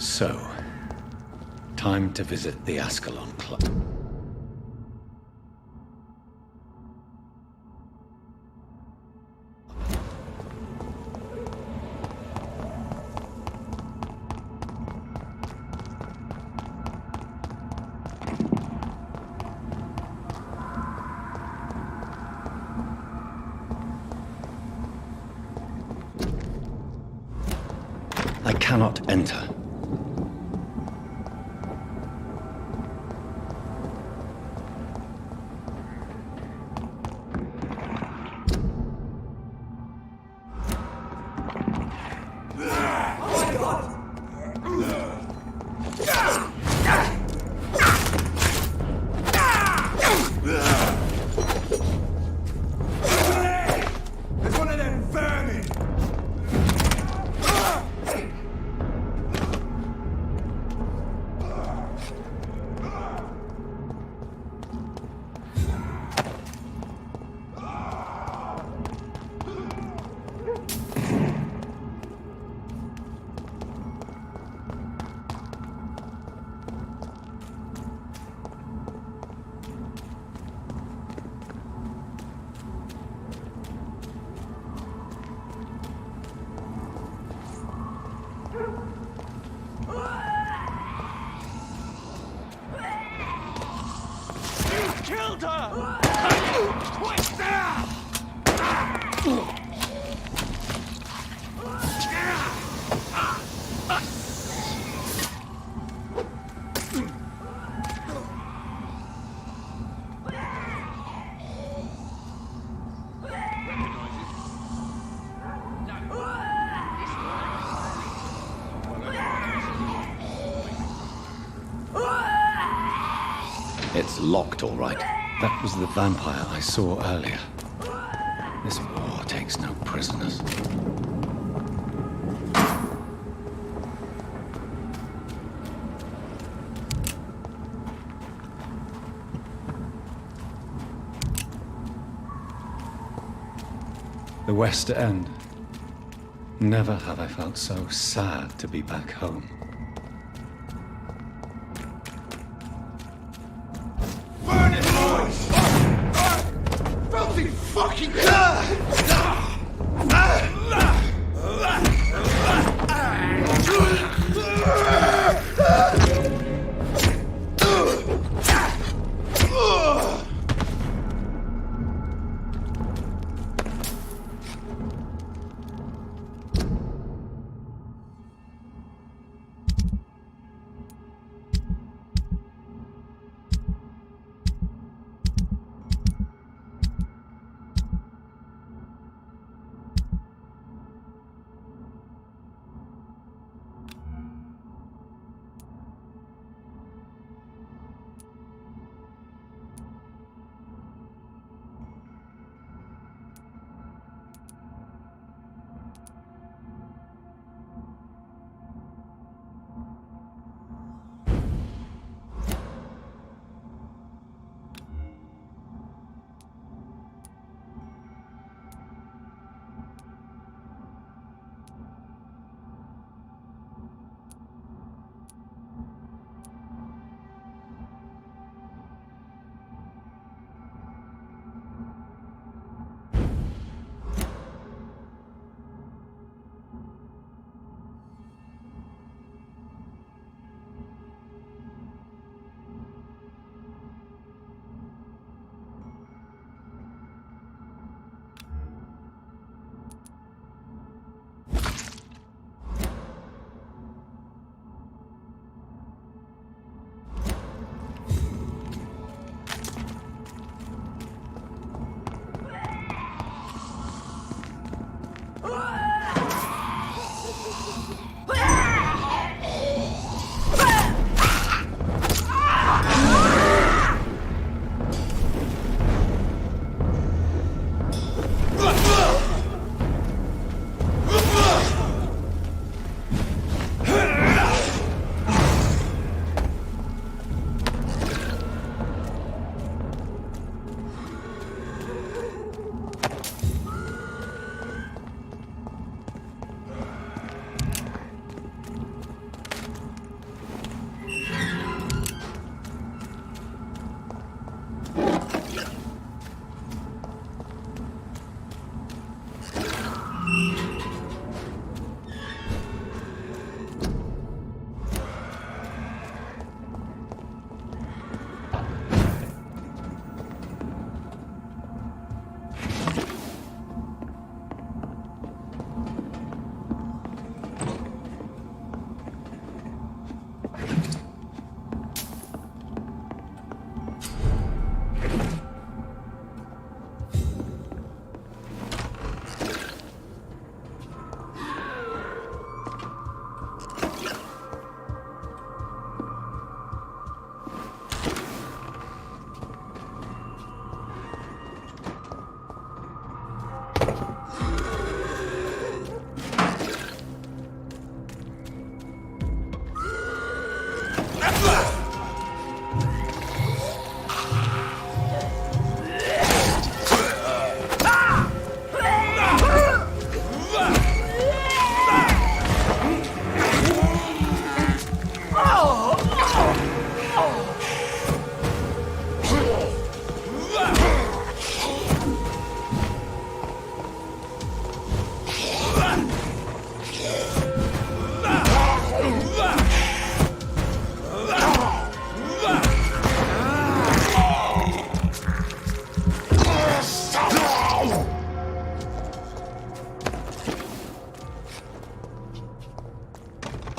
So, time to visit the Ascalon Club. I cannot enter. It's locked, all right. That was the vampire I saw earlier. This war takes no prisoners. The West End. Never have I felt so sad to be back home.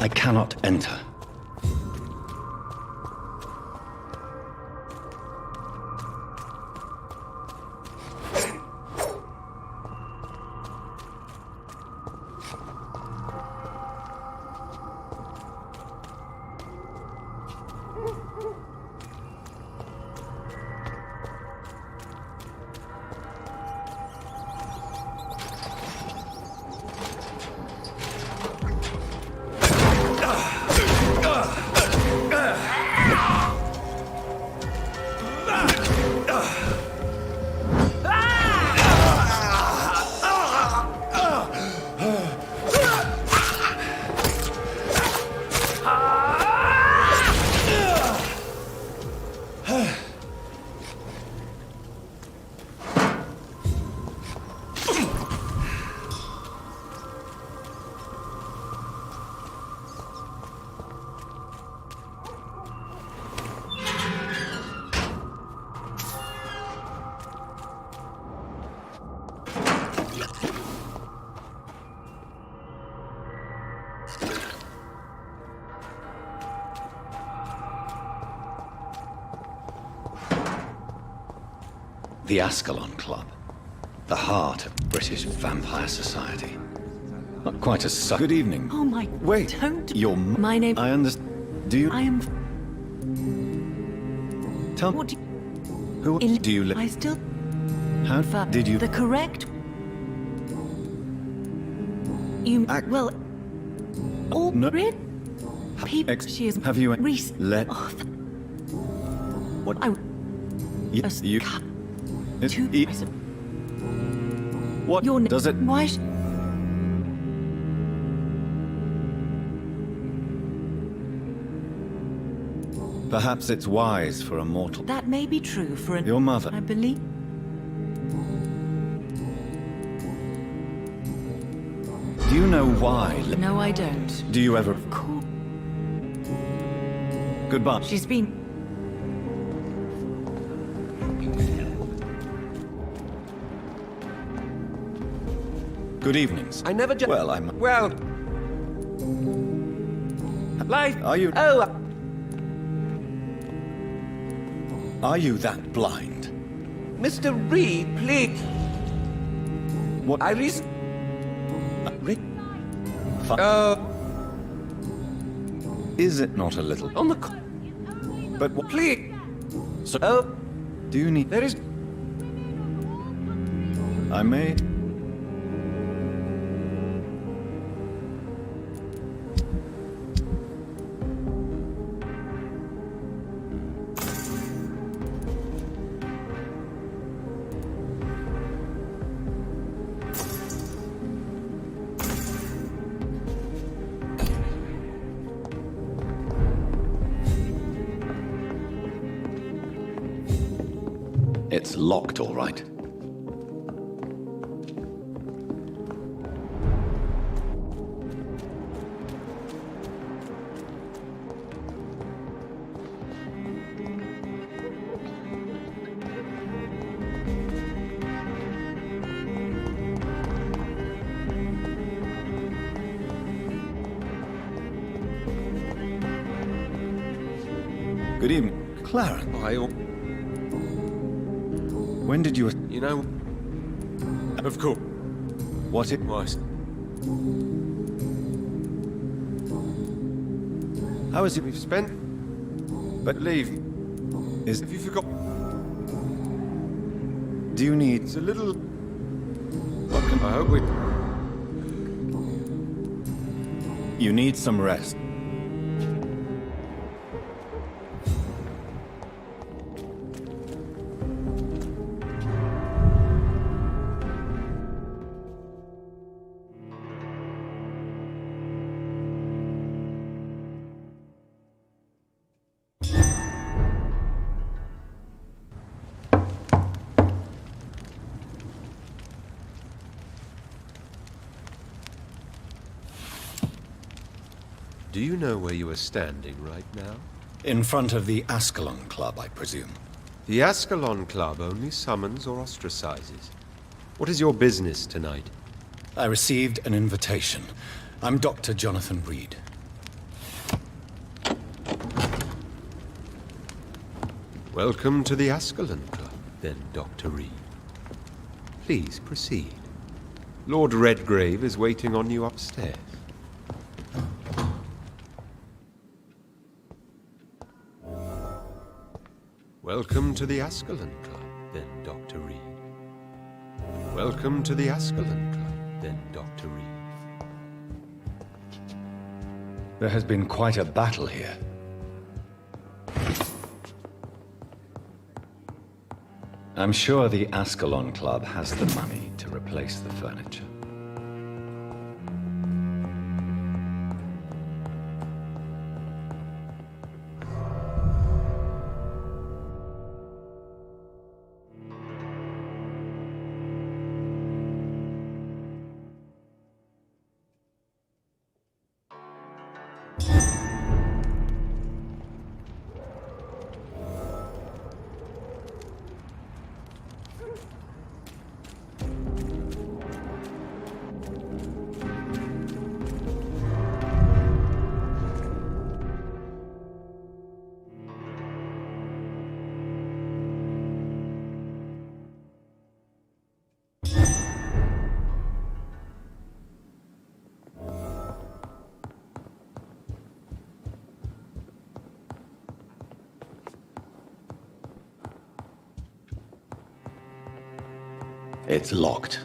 I cannot enter. The Ascalon Club. The heart of British vampire society. Not quite as su- Good evening. Oh my... Wait, Don't... your... My name... I understand. Do you... I am... Tell me... What Who do you live... I still... How did you... The correct... You... Well... All... No. People... She is... Have you... Reese... Let... Oh, What... I... Yes, you... It's... To... What Your... does it... Why... Perhaps it's wise for a mortal... That may be true for an... Your mother... I believe... Do you know why... No, I don't. Do you ever... Of course. Goodbye. She's been... Good evenings. I never just... Well, I'm... Well... Life... Are you... Oh... Are you that blind? Mr. Reed, please... What... I Is it not a little... On the... But what... Please... So... Oh... Do you need... There is... I may... It's locked, all right. Good evening, Clara. When did you... You know... Of course. What it Was. How is it We've spent... But Leave. is... Have you forgot... Do you need... It's a little... What can... I hope we... You need some rest. Do you know where you are standing right now? In front of the Ascalon Club, I presume. The Ascalon Club only summons or ostracizes. What is your business tonight? I received an invitation. I'm Dr. Jonathan Reed. Welcome to the Ascalon Club, then, Dr. Reed. Please proceed. Lord Redgrave is waiting on you upstairs. Welcome to the Ascalon Club, then, Dr. Reed. Welcome to the Ascalon Club, then, Dr. Reed. There has been quite a battle here. I'm sure the Ascalon Club has the money to replace the furniture. It's locked.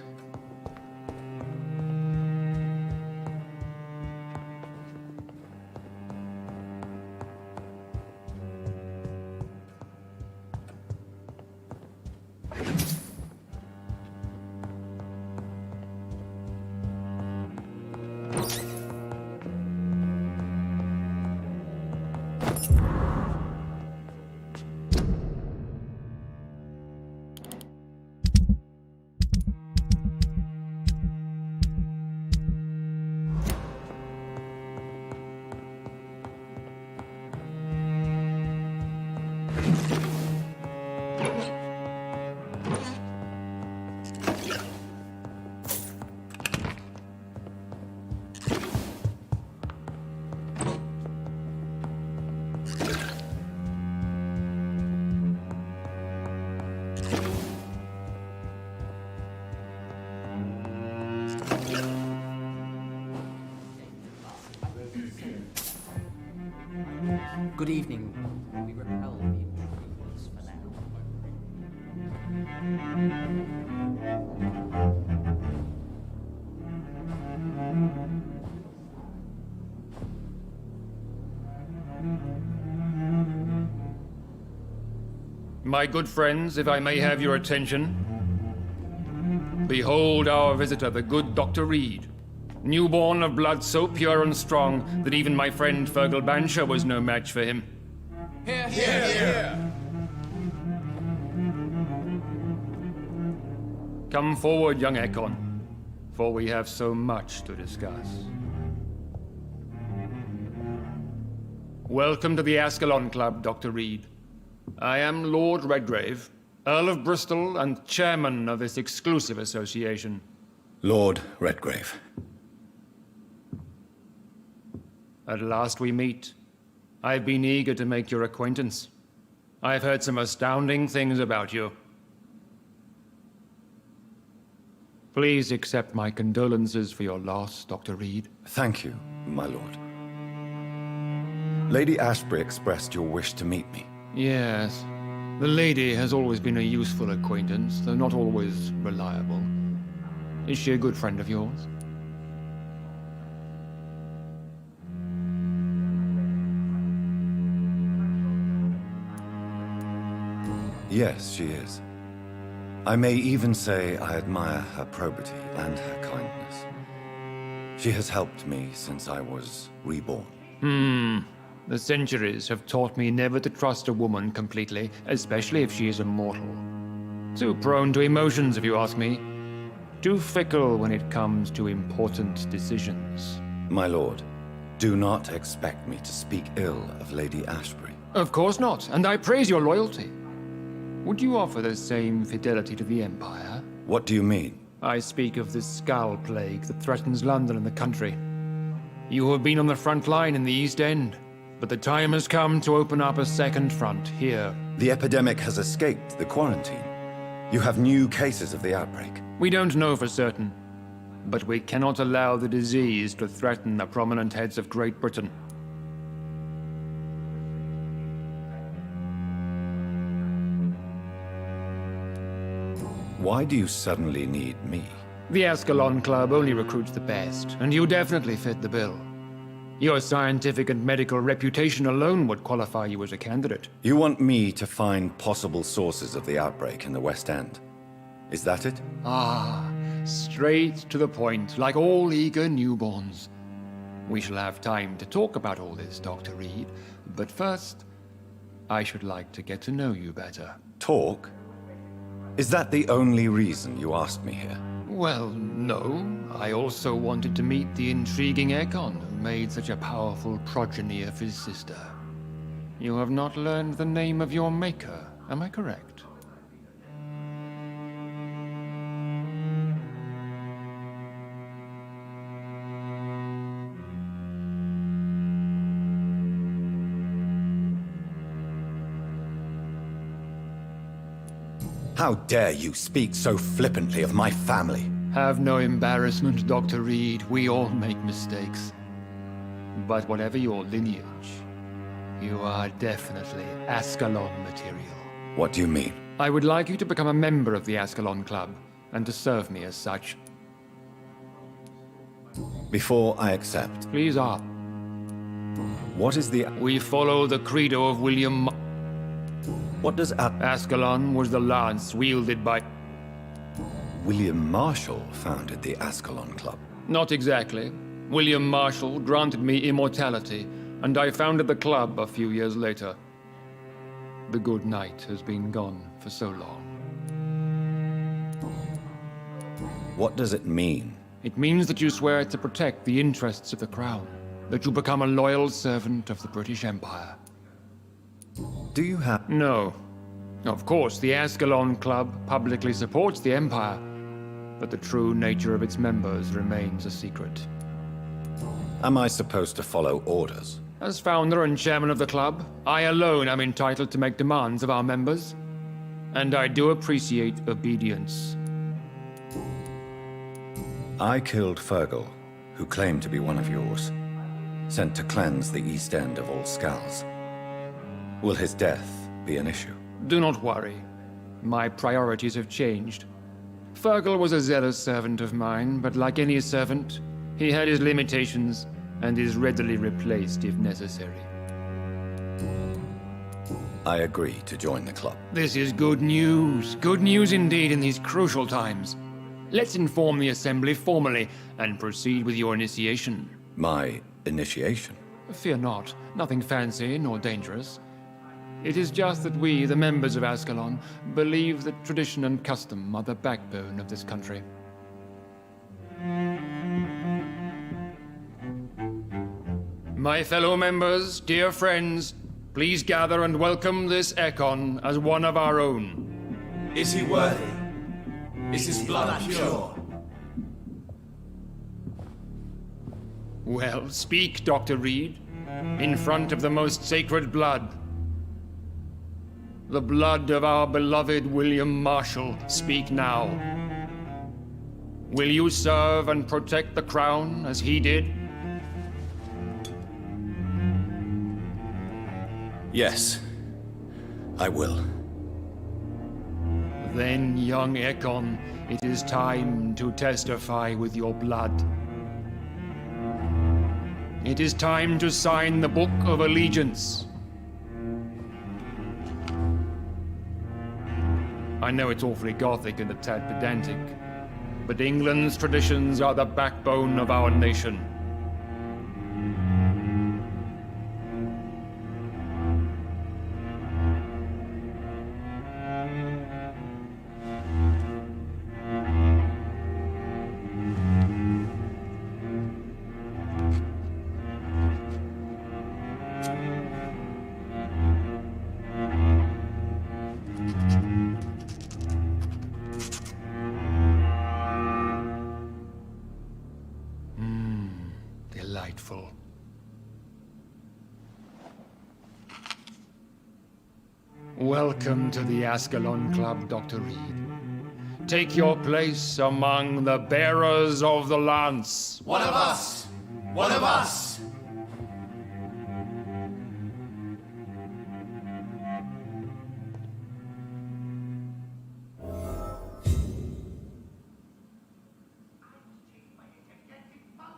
Good evening. We repel the intruders for now. My good friends, if I may have your attention. Behold our visitor, the good Dr. Reed. Newborn of blood so pure and strong that even my friend Fergal Bansher was no match for him. Here, here, here. Come forward, young Ekon, for we have so much to discuss. Welcome to the Ascalon Club, Dr. Reed. I am Lord Redgrave, Earl of Bristol and chairman of this exclusive association. Lord Redgrave. At last we meet. I've been eager to make your acquaintance. I've heard some astounding things about you. Please accept my condolences for your loss, Dr. Reed. Thank you, my lord. Lady Ashbury expressed your wish to meet me. Yes. The lady has always been a useful acquaintance, though not always reliable. Is she a good friend of yours? Yes, she is. I may even say I admire her probity and her kindness. She has helped me since I was reborn. The centuries have taught me never to trust a woman completely, especially if she is a mortal. Too prone to emotions, if you ask me. Too fickle when it comes to important decisions. My lord, do not expect me to speak ill of Lady Ashbury. Of course not, and I praise your loyalty. Would you offer the same fidelity to the Empire? What do you mean? I speak of the Skull Plague that threatens London and the country. You have been on the front line in the East End. But the time has come to open up a second front here. The epidemic has escaped the quarantine. You have new cases of the outbreak. We don't know for certain, but we cannot allow the disease to threaten the prominent heads of Great Britain. Why do you suddenly need me? The Ascalon Club only recruits the best, and you definitely fit the bill. Your scientific and medical reputation alone would qualify you as a candidate. You want me to find possible sources of the outbreak in the West End. Is that it? Ah, straight to the point, like all eager newborns. We shall have time to talk about all this, Dr. Reed, but first, I should like to get to know you better. Talk? Is that the only reason you asked me here? Well, no. I also wanted to meet the intriguing Ekon who made such a powerful progeny of his sister. You have not learned the name of your maker, am I correct? How dare you speak so flippantly of my family? Have no embarrassment, Dr. Reed. We all make mistakes. But whatever your lineage, you are definitely Ascalon material. What do you mean? I would like you to become a member of the Ascalon Club, and to serve me as such. Before I accept, Please are. what is the... We follow the credo of William... What does Ascalon was the lance wielded by... William Marshall founded the Ascalon Club? Not exactly. William Marshall granted me immortality, and I founded the club a few years later. The good knight has been gone for so long. What does it mean? It means that you swear to protect the interests of the crown, that you become a loyal servant of the British Empire. Do you have... No. Of course, the Ascalon Club publicly supports the Empire, but the true nature of its members remains a secret. Am I supposed to follow orders? As founder and chairman of the club, I alone am entitled to make demands of our members, and I do appreciate obedience. I killed Fergal, who claimed to be one of yours, sent to cleanse the East End of all skulls. Will his death be an issue? Do not worry. My priorities have changed. Fergal was a zealous servant of mine, but like any servant, he had his limitations and is readily replaced if necessary. I agree to join the club. This is good news. Good news indeed in these crucial times. Let's inform the Assembly formally and proceed with your initiation. My initiation? Fear not. Nothing fancy nor dangerous. It is just that we, the members of Ascalon, believe that tradition and custom are the backbone of this country. My fellow members, dear friends, please gather and welcome this Ekon as one of our own. Is he worthy? Is his blood pure? Well, speak, Dr. Reed, in front of the most sacred blood. The blood of our beloved William Marshall, speak now. Will you serve and protect the crown as he did? Yes, I will. Then, young Ekon, it is time to testify with your blood. It is time to sign the Book of Allegiance. I know it's awfully gothic and a tad pedantic, but England's traditions are the backbone of our nation. Delightful. Welcome to the Ascalon Club, Dr. Reed. Take your place among the bearers of the lance. One of us! One of us!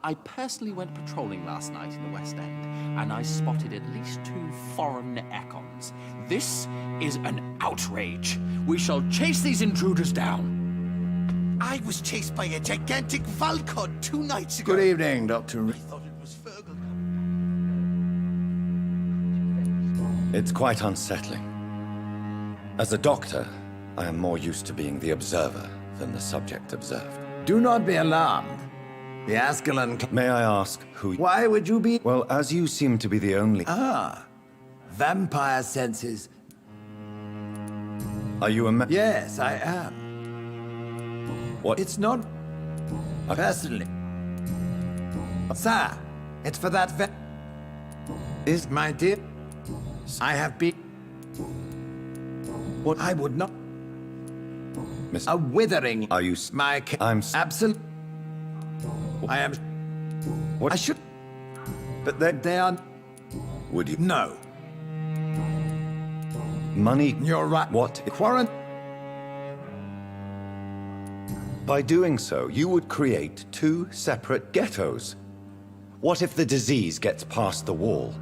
I personally went patrolling last night in the West End, and I spotted at least 2 foreign econs. This is an outrage. We shall chase these intruders down. I was chased by a gigantic Valcod 2 nights ago. Good evening, Dr. Reed. I thought it was Fergal. It's quite unsettling. As a doctor, I am more used to being the observer than the subject observed. Do not be alarmed. The Ascalon... May I ask who... Why would you be... Well, as you seem to be the only... Vampire senses. Are you a Yes, I am. What? It's not... personally. Sir, it's for that Is... My dear... I have been... What? I would not... Miss... A withering... Are you... My... I'm... Absolute... I am... What? I should... But then... They are... Would you... No. Money... You're right. What? Quarant... By doing so, you would create 2 separate ghettos. What if the disease gets past the wall?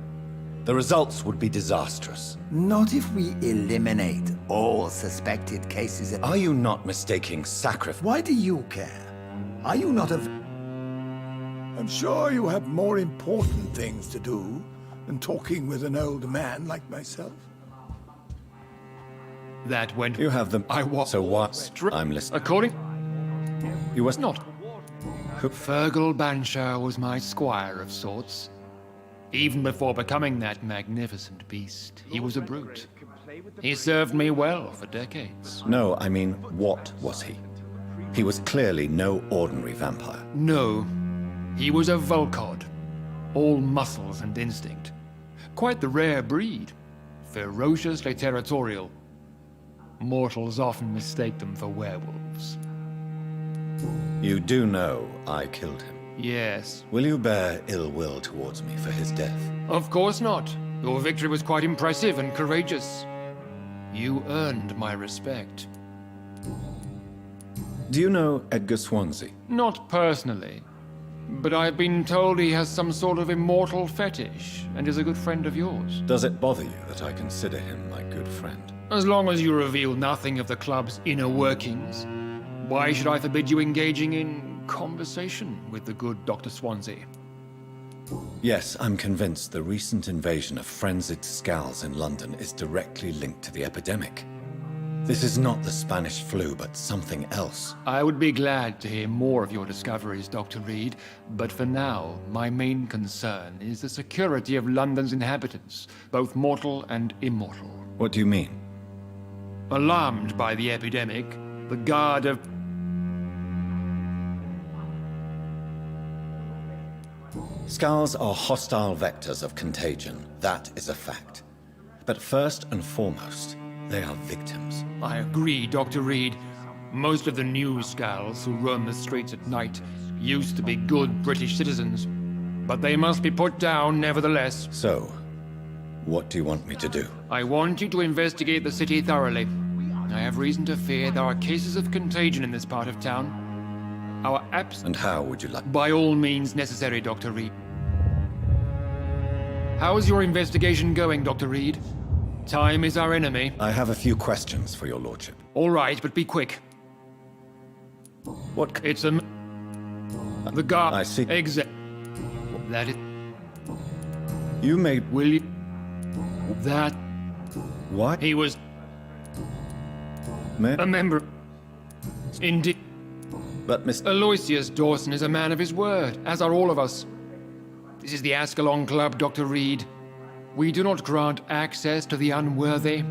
The results would be disastrous. Not if we eliminate all suspected cases. Are you not mistaking sacrifice? Why do you care? Are you not a... I'm sure you have more important things to do than talking with an old man like myself. That went... You have them... I was... So what? I'm listening. According... You was Not. Fergal Banshire was my squire of sorts. Even before becoming that magnificent beast, he was a brute. He served me well for decades. No, I mean, what was he? He was clearly no ordinary vampire. No, he was a Volcod. All muscles and instinct. Quite the rare breed. Ferociously territorial. Mortals often mistake them for werewolves. You do know I killed him. Yes. Will you bear ill will towards me for his death? Of course not. Your victory was quite impressive and courageous. You earned my respect. Do you know Edgar Swansea? Not personally, but I've been told he has some sort of immortal fetish and is a good friend of yours. Does it bother you that I consider him my good friend? As long as you reveal nothing of the club's inner workings, why should I forbid you engaging in conversation with the good Dr. Swansea? Yes, I'm convinced the recent invasion of frenzied scowls in London is directly linked to the epidemic. This is not the Spanish flu, but something else. I would be glad to hear more of your discoveries, Dr. Reed, but for now, my main concern is the security of London's inhabitants, both mortal and immortal. What do you mean? Alarmed by the epidemic, the guard of... Scowls are hostile vectors of contagion, that is a fact. But first and foremost, they are victims. I agree, Dr. Reed. Most of the new Scowls who roam the streets at night used to be good British citizens, but they must be put down nevertheless. So, what do you want me to do? I want you to investigate the city thoroughly. I have reason to fear there are cases of contagion in this part of town. Our apps... And how would you like... By all means necessary, Dr. Reed. How's your investigation going, Dr. Reed? Time is our enemy. I have a few questions for your lordship. All right, but be quick. What... It's a... The guard... I see. That is... You may... Will you... That... What? He was May... a member... Indeed. But Mr... Aloysius Dawson is a man of his word, as are all of us. This is the Ascalon Club, Dr. Reed. We do not grant access to the unworthy.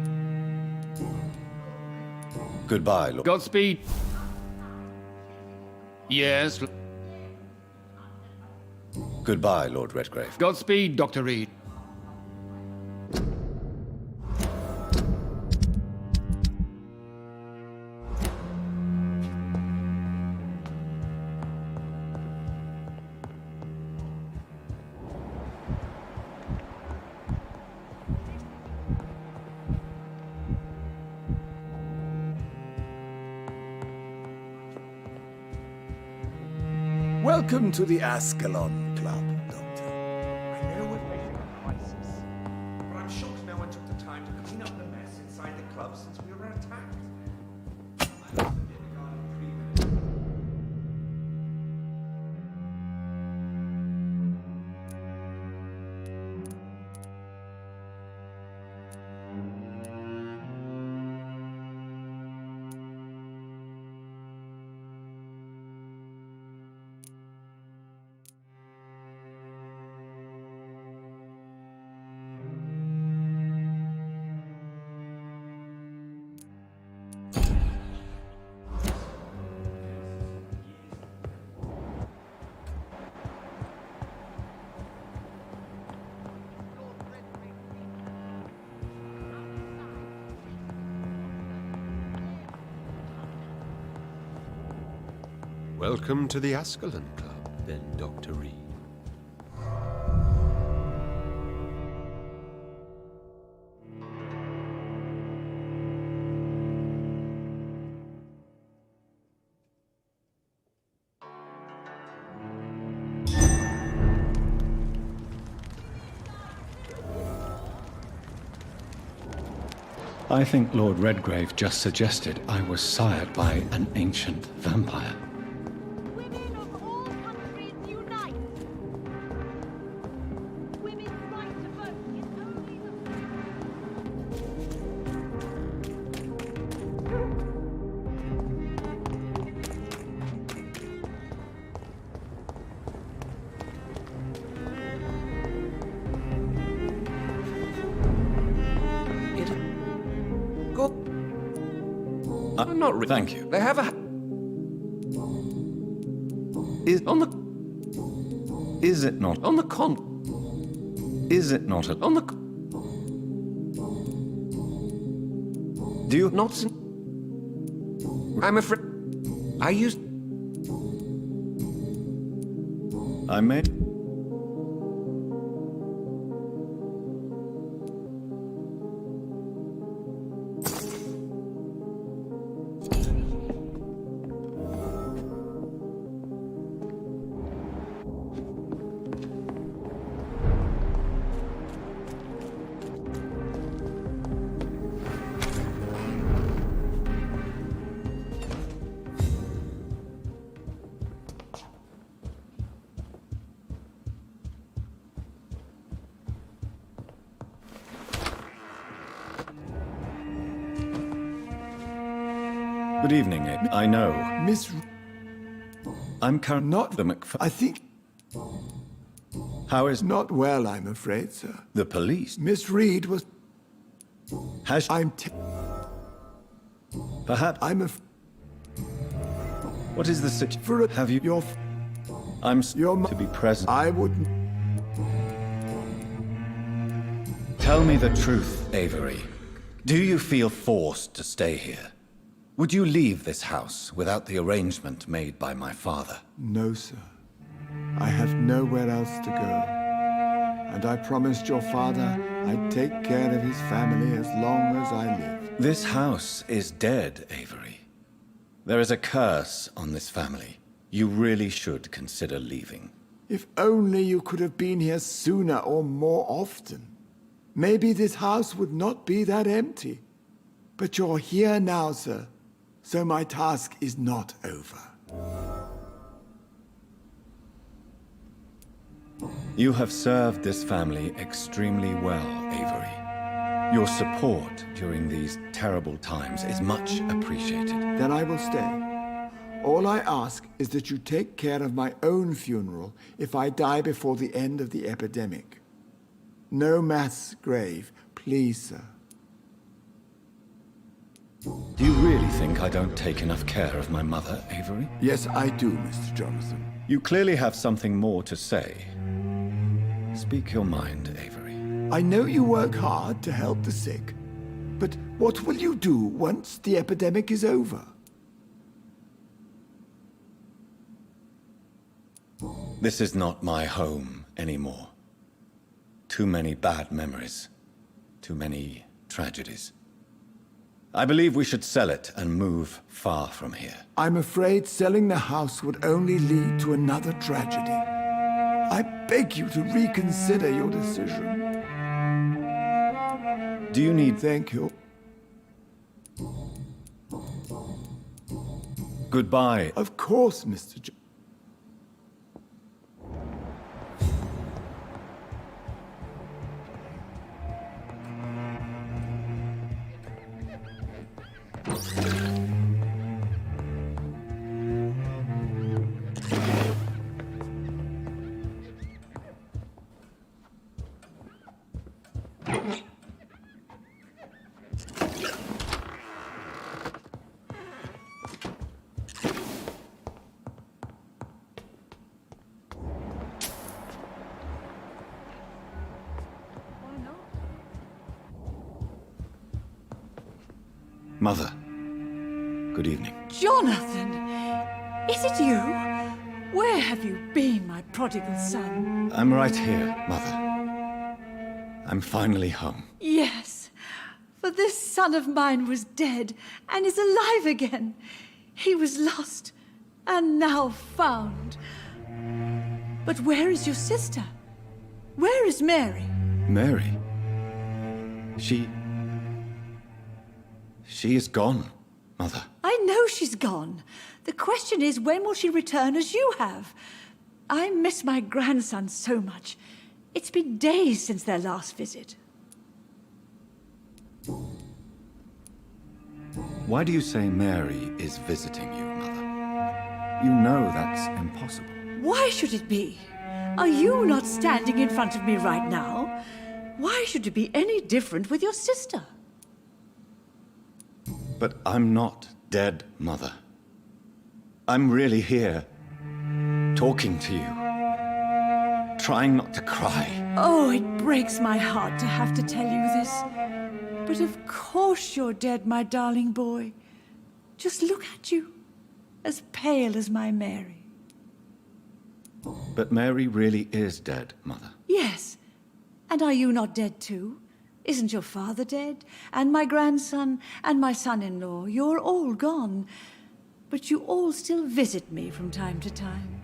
Goodbye, Lord... Godspeed. Yes. Goodbye, Lord Redgrave. Godspeed, Dr. Reed. Welcome to the Ascalon Club, Doctor. I know we're facing a crisis, but I'm shocked no one took the time to clean up the mess inside the club since we were attacked. I left the dinner garden 3 minutes. Welcome to the Ascalon Club, then, Dr. Reed. I think Lord Redgrave just suggested I was sired by an ancient vampire. Women of all countries unite! Women's right to vote is only I'm not really. Thank you. They have a. Is On the. Is it not? On the con. Is it not a? On the. Do you Not. I'm afraid. I used. I may. Good evening, Ed. I know. Miss... I'm current Not... the McF... I think... How is Not well, I'm afraid, sir. the police? Miss Reed was... Has perhaps I'm a... what is the situation? For a... Have you? Your... I'm Your... to be present. I wouldn't... Tell me the truth, Avery. Do you feel forced to stay here? Would you leave this house without the arrangement made by my father? No, sir. I have nowhere else to go. And I promised your father I'd take care of his family as long as I live. This house is dead, Avery. There is a curse on this family. You really should consider leaving. If only you could have been here sooner or more often. Maybe this house would not be that empty. But you're here now, sir. So my task is not over. You have served this family extremely well, Avery. Your support during these terrible times is much appreciated. Then I will stay. All I ask is that you take care of my own funeral if I die before the end of the epidemic. No mass grave, please, sir. Do you really think I don't take enough care of my mother, Avery? Yes, I do, Mr. Jonathan. You clearly have something more to say. Speak your mind, Avery. I know you work hard to help the sick, but what will you do once the epidemic is over? This is not my home anymore. Too many bad memories. Too many tragedies. I believe we should sell it and move far from here. I'm afraid selling the house would only lead to another tragedy. I beg you to reconsider your decision. Do you need... Thank you. Goodbye. Of course, Mr. Mother, good evening. Jonathan! Is it you? Where have you been, my prodigal son? I'm right here, Mother. I'm finally home. Yes, for this son of mine was dead and is alive again. He was lost and now found. But where is your sister? Where is Mary? Mary? She is gone, Mother. I know she's gone. The question is, when will she return as you have? I miss my grandson so much. It's been days since their last visit. Why do you say Mary is visiting you, Mother? You know that's impossible. Why should it be? Are you not standing in front of me right now? Why should it be any different with your sister? But I'm not dead, Mother. I'm really here, talking to you, trying not to cry. Oh, it breaks my heart to have to tell you this. But of course you're dead, my darling boy. Just look at you, as pale as my Mary. But Mary really is dead, Mother. Yes. And are you not dead too? Isn't your father dead? And my grandson, and my son-in-law, you're all gone. But you all still visit me from time to time.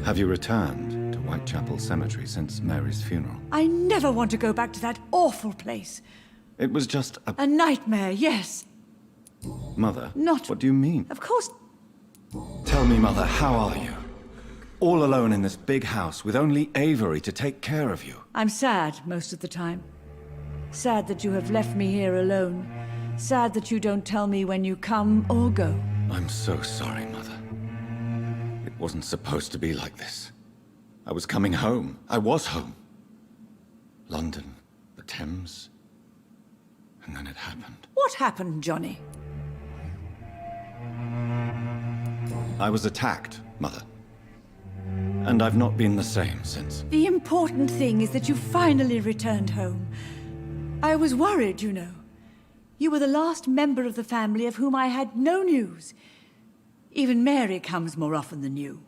Have you returned to Whitechapel Cemetery since Mary's funeral? I never want to go back to that awful place. It was just A nightmare, yes. Mother, Not... what do you mean? Of course... Tell me, Mother, how are you? All alone in this big house with only Avery to take care of you. I'm sad most of the time. Sad that you have left me here alone. Sad that you don't tell me when you come or go. I'm so sorry, Mother. It wasn't supposed to be like this. I was coming home. I was home. London, the Thames, and then it happened. What happened, Johnny? I was attacked, Mother. And I've not been the same since. The important thing is that you finally returned home. I was worried, you know. You were the last member of the family of whom I had no news. Even Mary comes more often than you.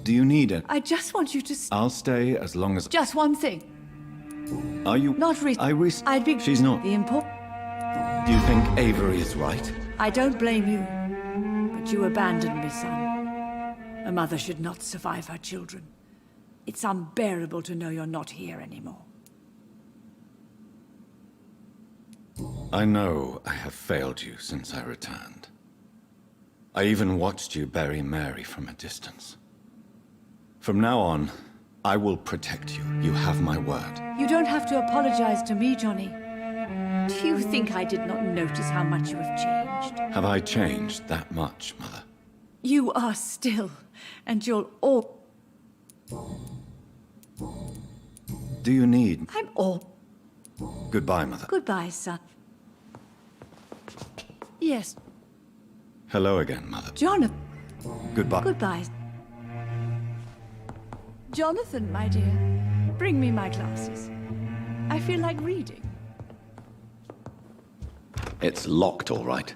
Do you need it? I just want you to... I'll stay as long as... Just one thing. Are you... Not I'd be... She's not. The important... Do you think Avery is right? I don't blame you. But you abandoned me, son. A mother should not survive her children. It's unbearable to know you're not here anymore. I know I have failed you since I returned. I even watched you bury Mary from a distance. From now on, I will protect you. You have my word. You don't have to apologize to me, Johnny. Do you think I did not notice how much you have changed? Have I changed that much, Mother? You are still, and you'll all... Do you need... I'm all... Goodbye, Mother. Goodbye, son. Yes. Hello again, Mother. Jonathan. Goodbye. Goodbye. Jonathan, my dear, bring me my glasses. I feel like reading. It's locked, all right.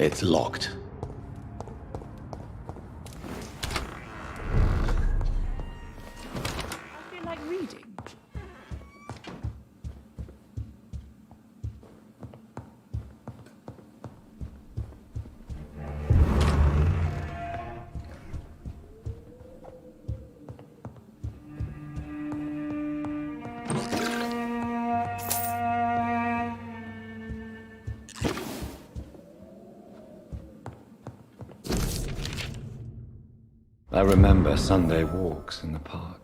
It's locked. I feel like reading. I remember Sunday walks in the park.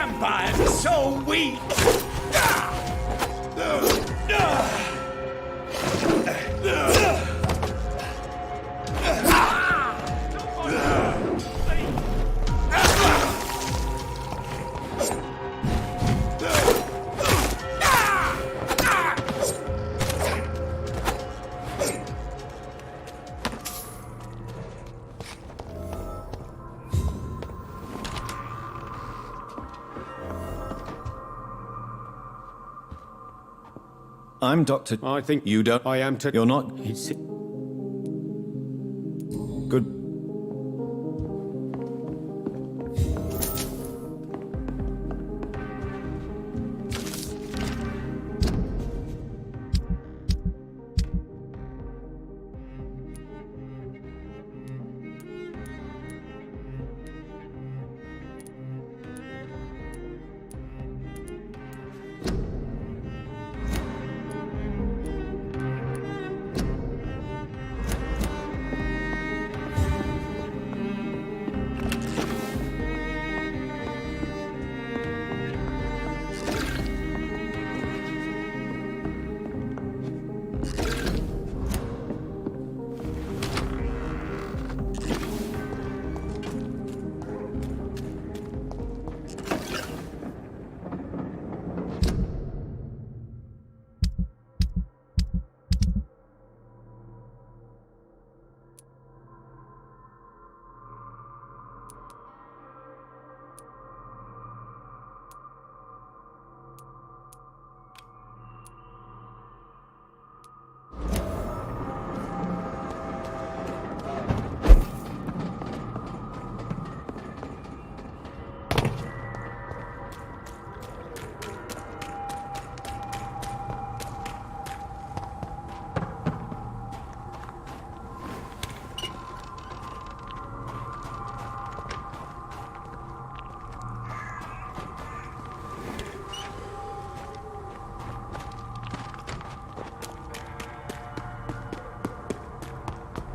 Vampires are so weak! I'm Dr. I think You don't... I am to... You're not... Good...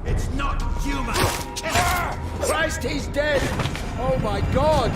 It's not human! Christ, he's dead! Oh my god!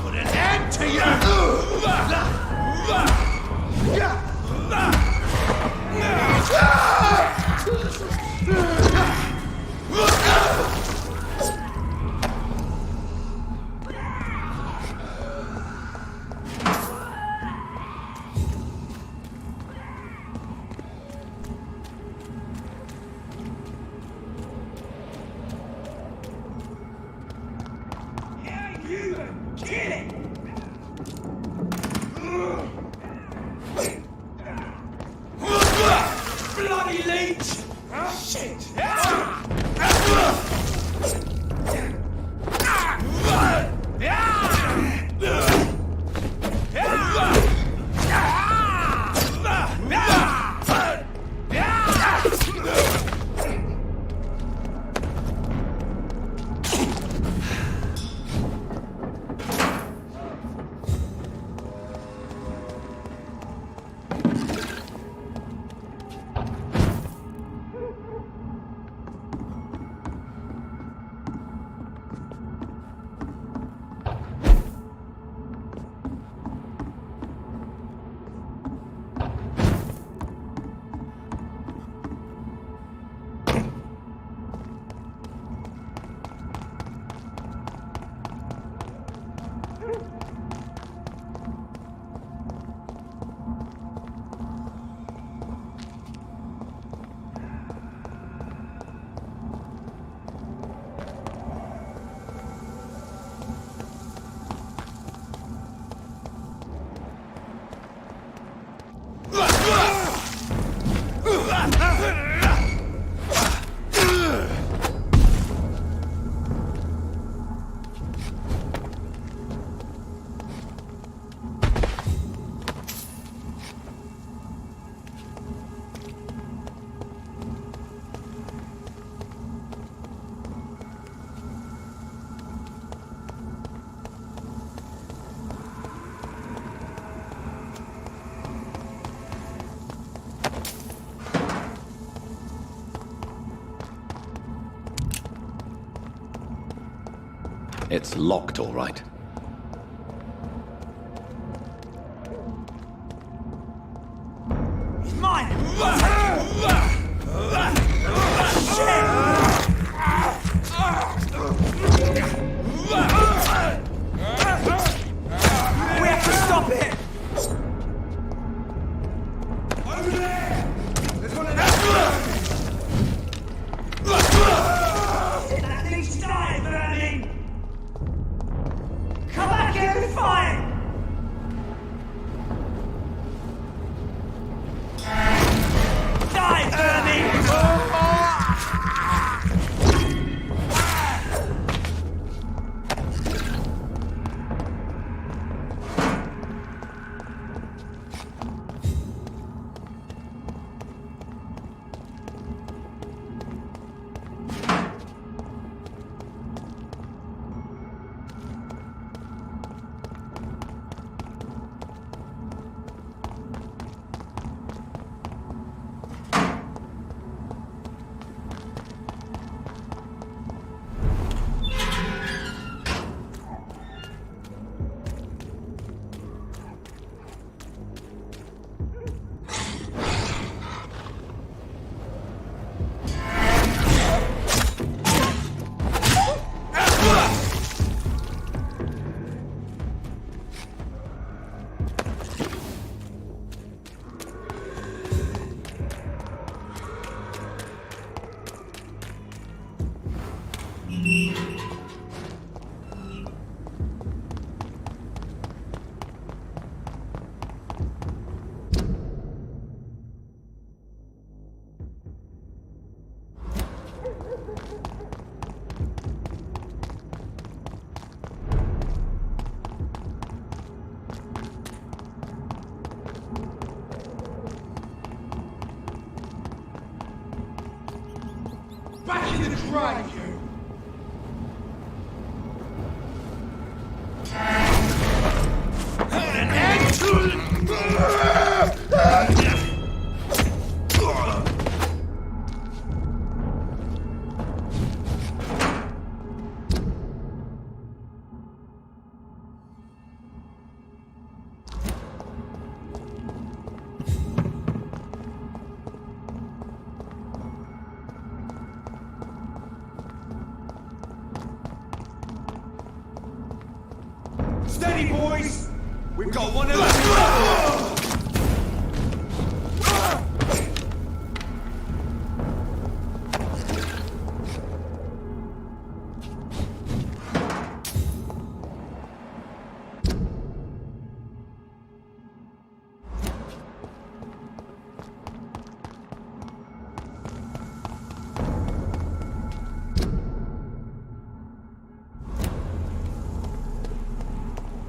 Put an end to It's locked, all right. He's mine! We have to stop it! Over there! There's one of that thing's dying, Vermin! Come back here and fight! Die, Vermin! Back in the drive, you! An end to... Steady, boys! We've got one of them!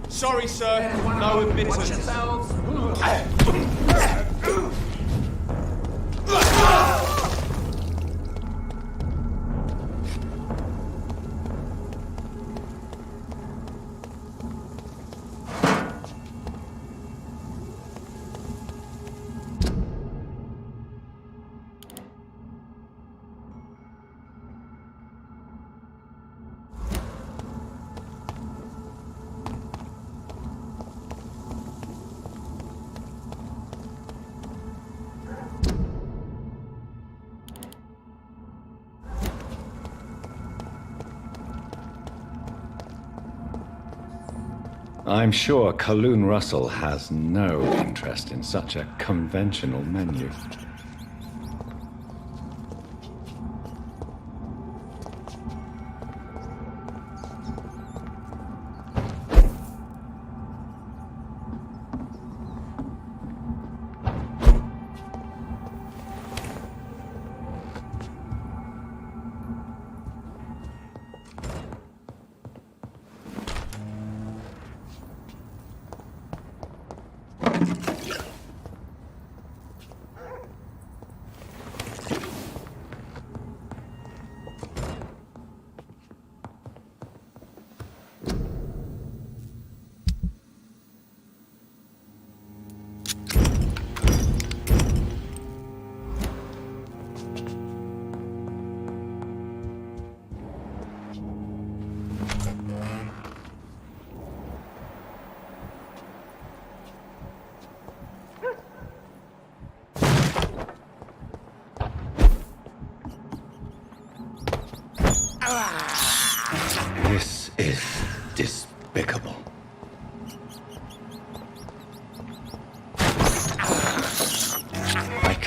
Sorry, sir. No admittance. Watch yourselves. I'm sure Kaloon Russell has no interest in such a conventional menu.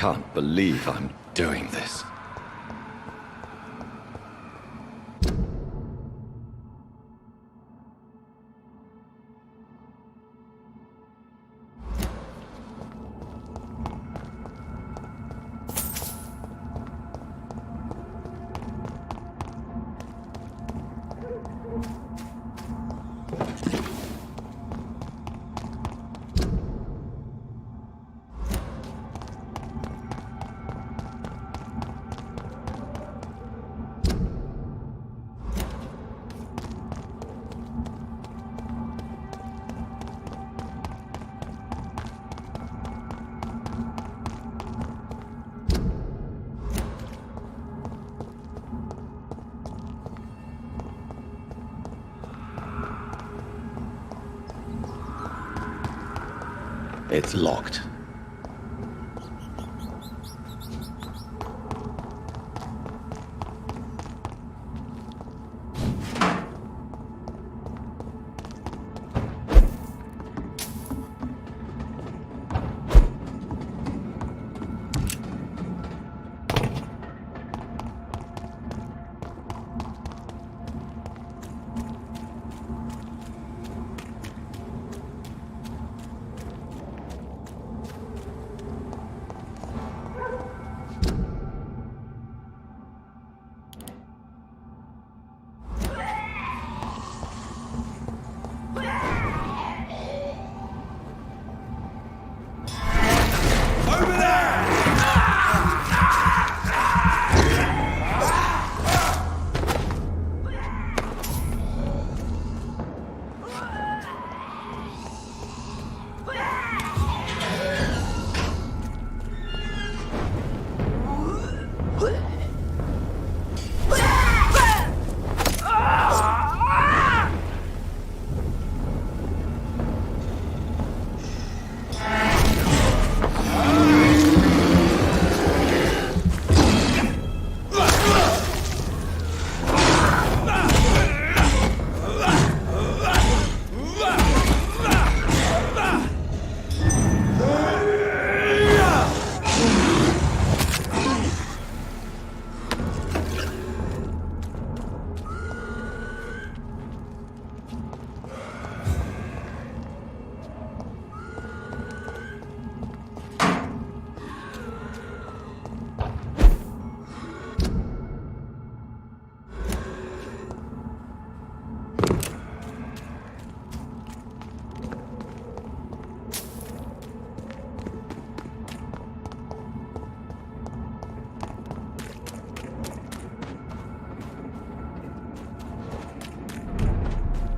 can't believe I'm doing this. It's locked.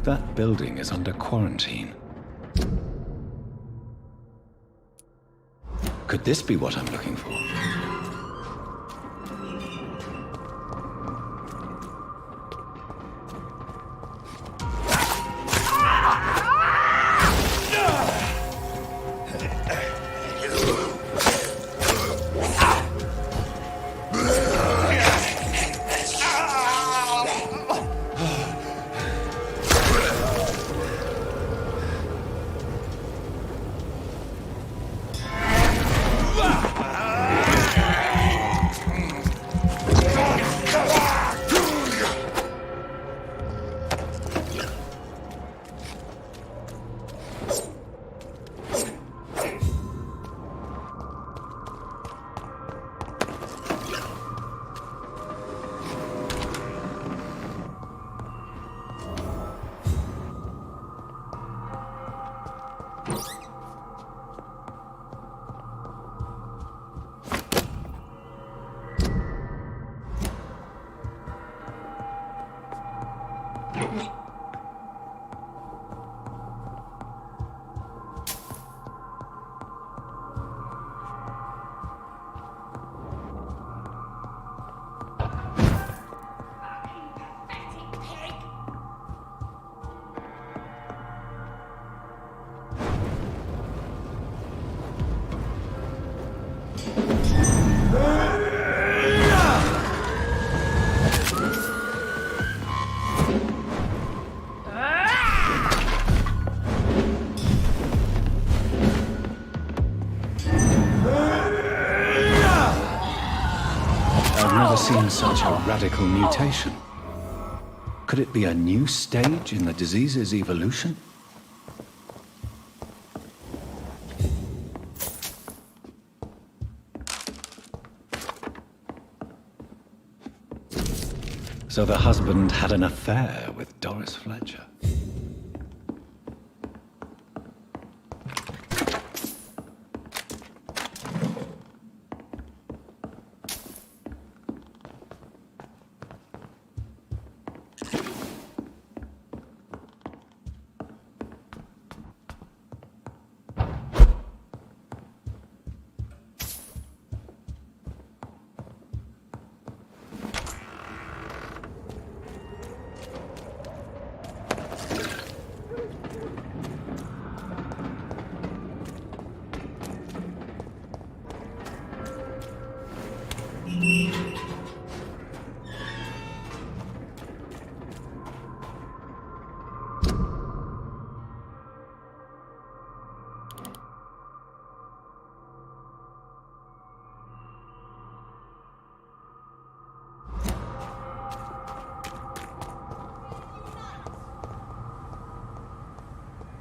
That building is under quarantine. Could this be what I'm looking for? seen such a radical mutation? Could it be a new stage in the disease's evolution? So the husband had an affair with Doris Fletcher.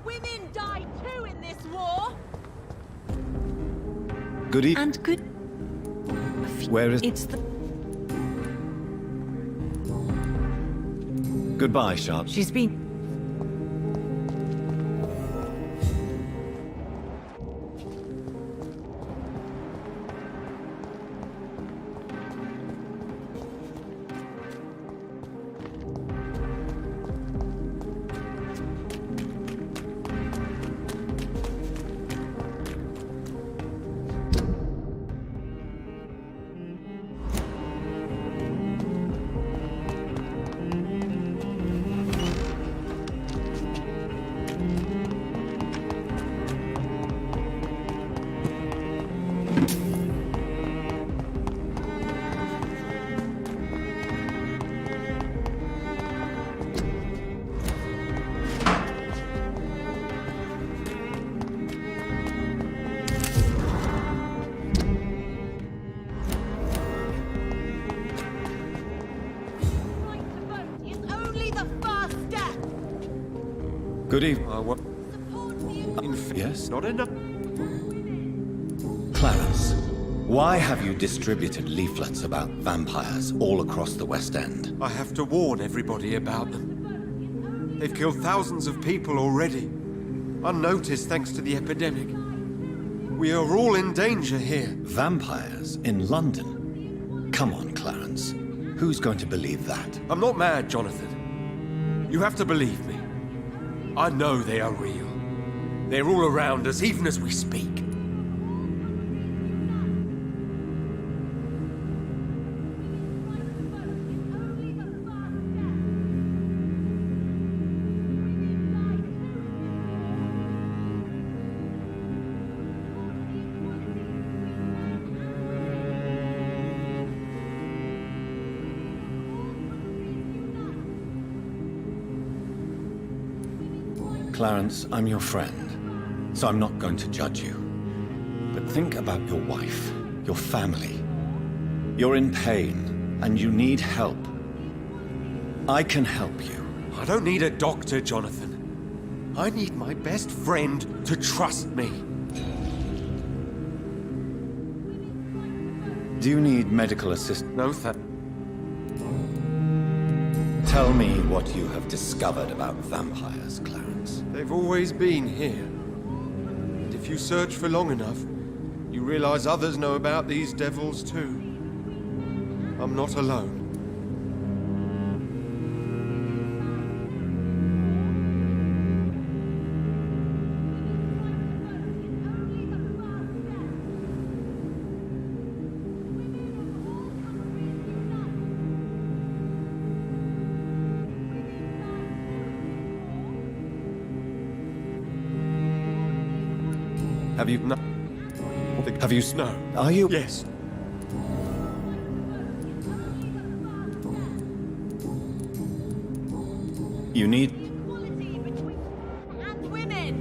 Women die too in this war. Good evening. And good. Where is... It's the. Goodbye, Sharp. She's been. Good evening. What? Yes? Not enough. Clarence, why have you distributed leaflets about vampires all across the West End? I have to warn everybody about them. They've killed thousands of people already, unnoticed thanks to the epidemic. We are all in danger here. Vampires in London? Come on, Clarence. Who's going to believe that? I'm not mad, Jonathan. You have to believe me. I know they are real. They're all around us, even as we speak. Clarence, I'm your friend, so I'm not going to judge you. But think about your wife, your family. You're in pain, and you need help. I can help you. I don't need a doctor, Jonathan. I need my best friend to trust me. Do you need medical assistance? No, thank. Tell me what you have discovered about vampires, Clarence. They've always been here. And if you search for long enough, you realize others know about these devils too. I'm not alone. Have you... No. Have you... No. Are you... Yes. You need... Equality between and women.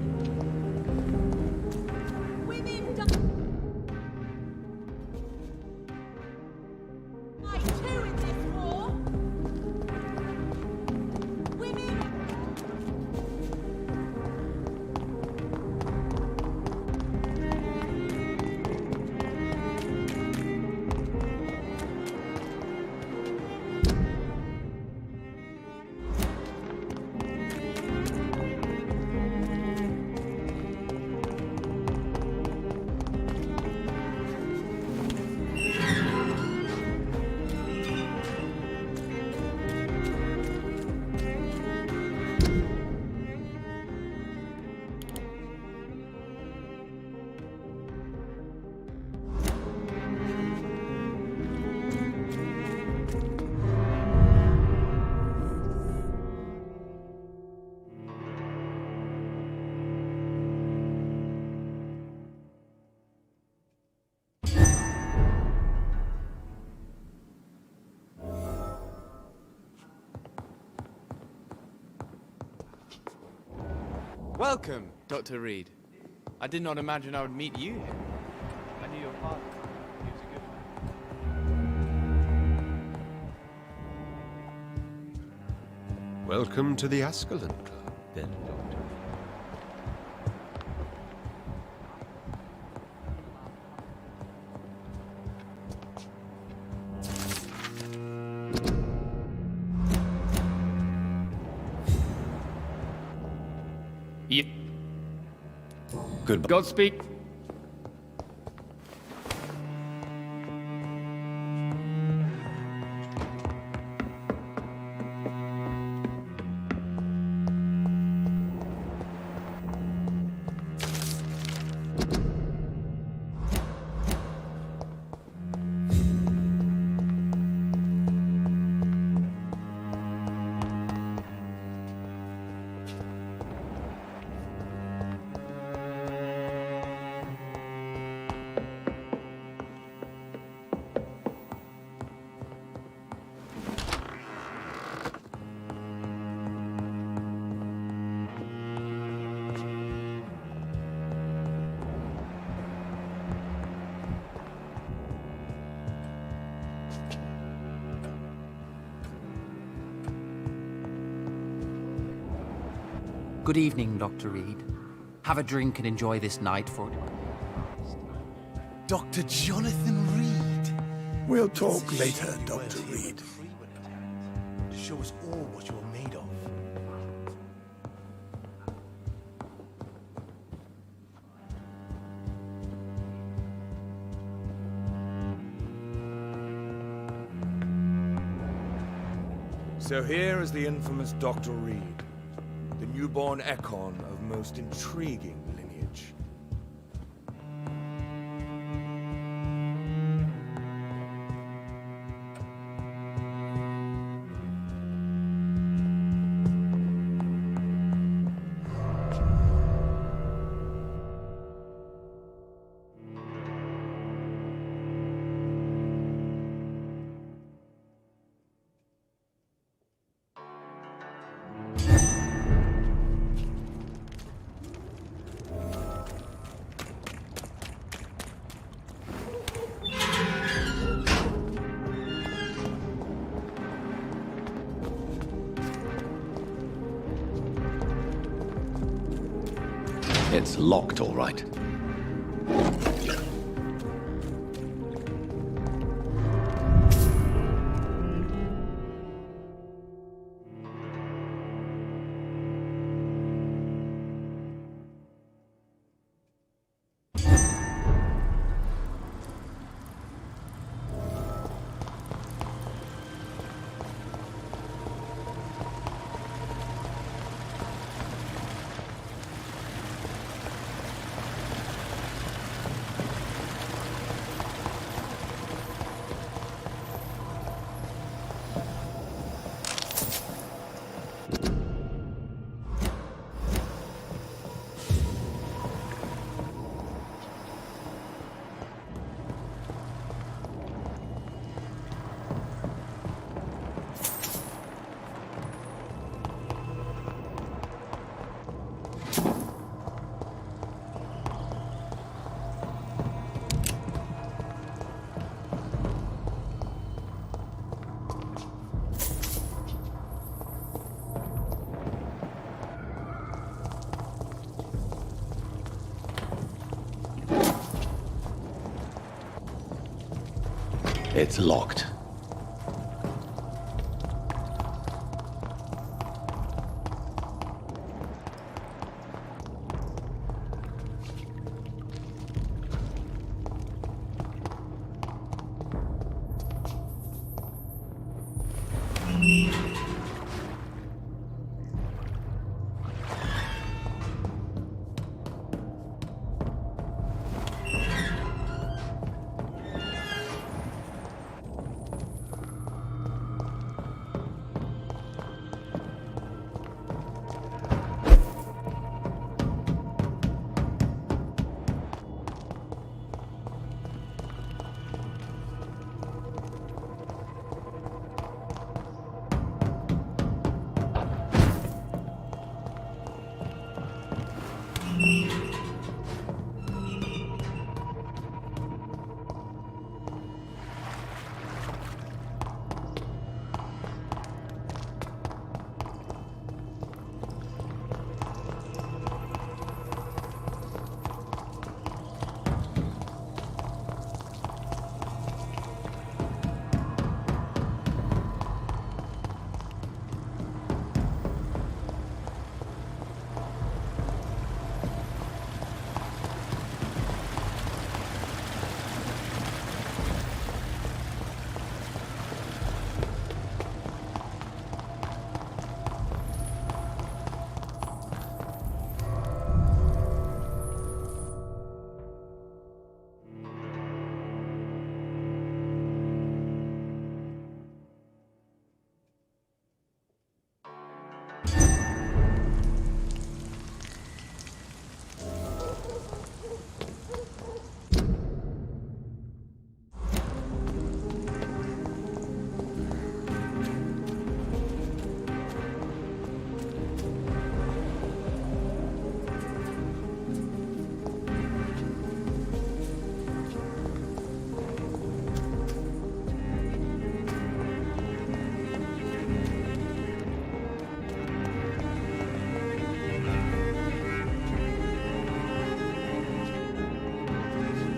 Women die too Welcome, Dr. Reed. I did not imagine I would meet you here. I knew your father. He was a good man. Welcome to the Ascalon Club, then, Doctor. Yep. Goodbye. Godspeed. Good evening, Dr. Reed. Have a drink and enjoy this night for it. Dr. Jonathan Reed. We'll talk later, Dr. Reed. To show us all what you're made of. So here is the infamous Dr. Reed, the newborn econ of most intriguing lineage. It's locked, all right. It's locked.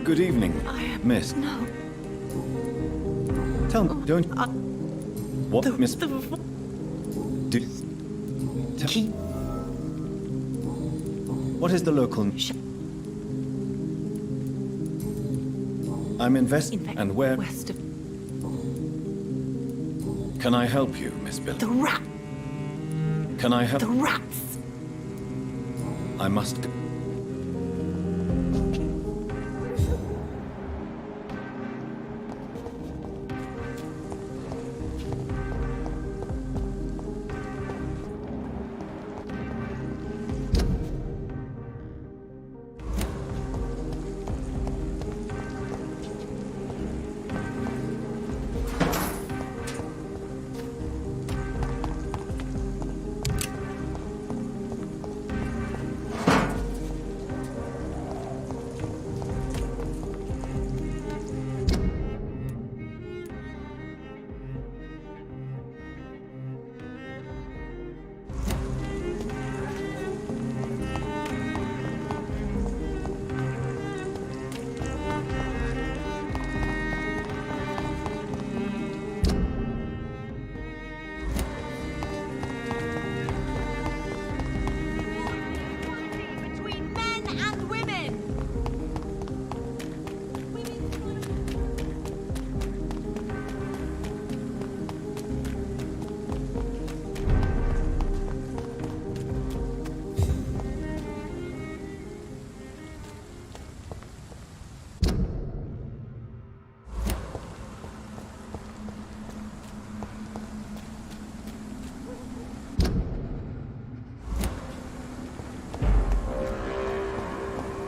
Good evening, miss. No. Tell me, don't... What, miss... Do... What is the local... I'm and where... West of Can I help you, Miss Bill? the rat. Can I help... The rats. I must... Between men and women.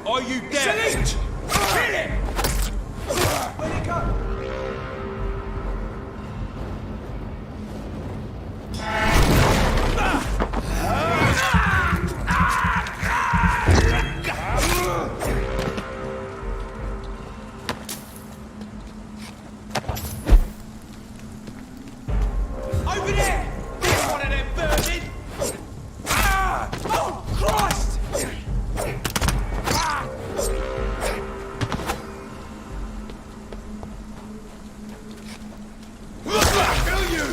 Are you dead? Kill him! Where'd he go? Over there! There's one of them burning! Oh, Christ! Kill you!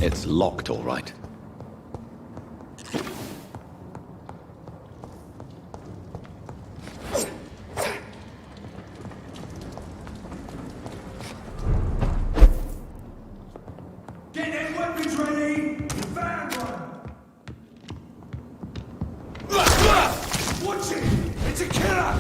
It's locked, all right. Get them weapons ready! Found one! Watch it! It's a killer!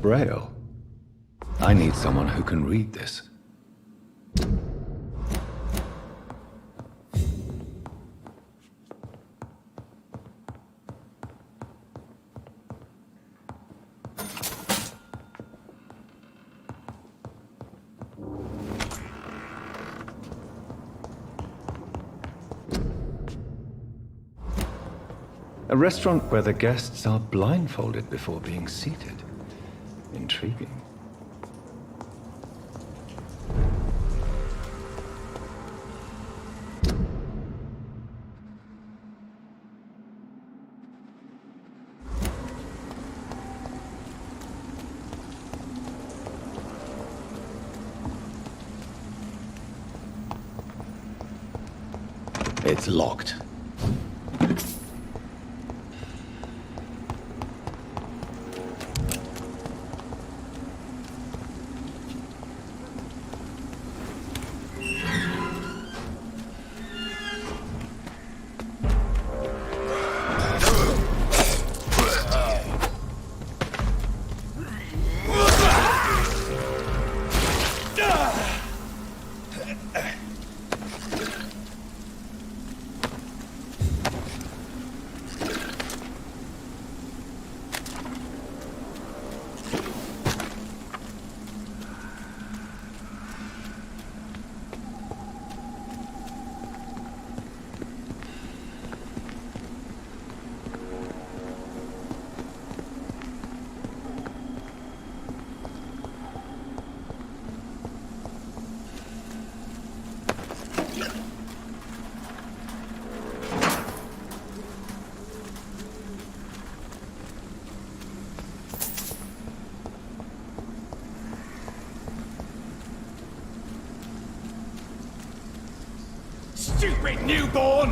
Braille? I need someone who can read this. A restaurant where the guests are blindfolded before being seated. Intriguing. It's locked. Stupid newborn!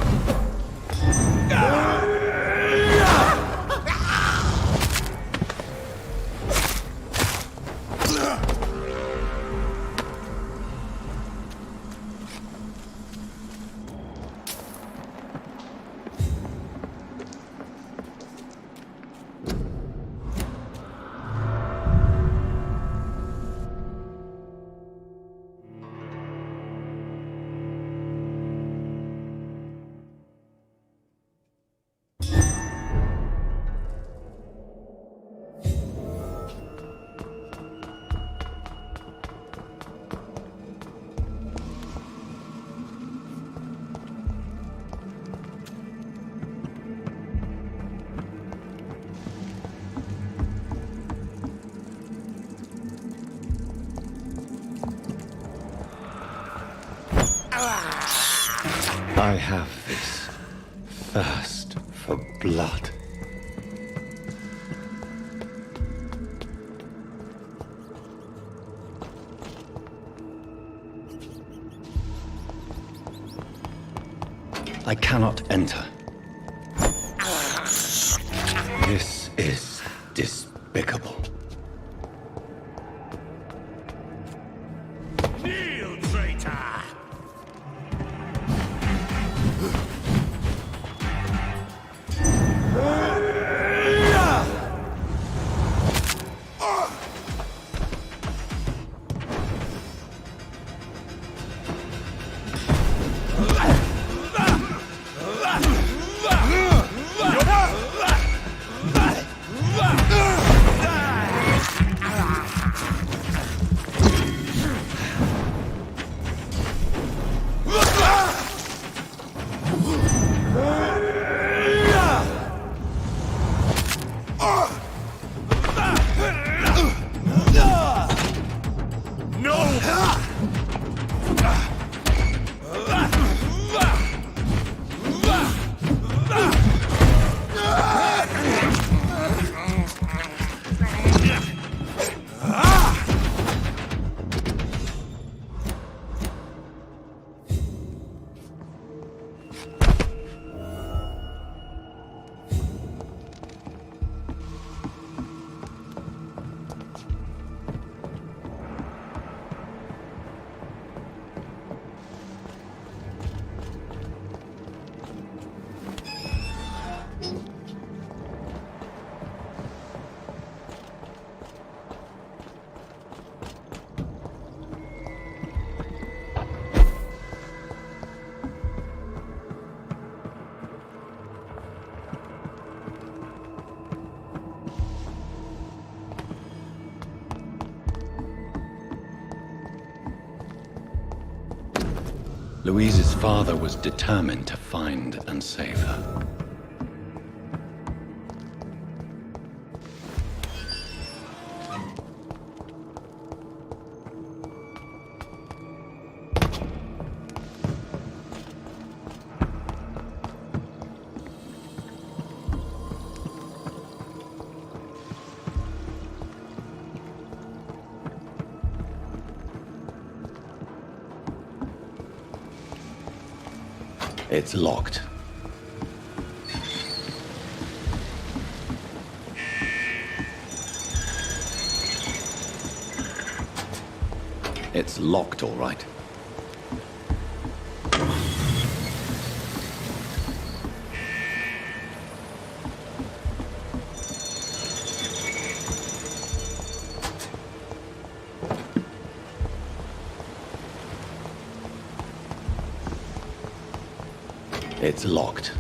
I have this thirst for blood. I cannot enter. This is despicable. Kneel, traitor! Louise's father was determined to find and save her. It's locked. It's locked, all right. It's locked.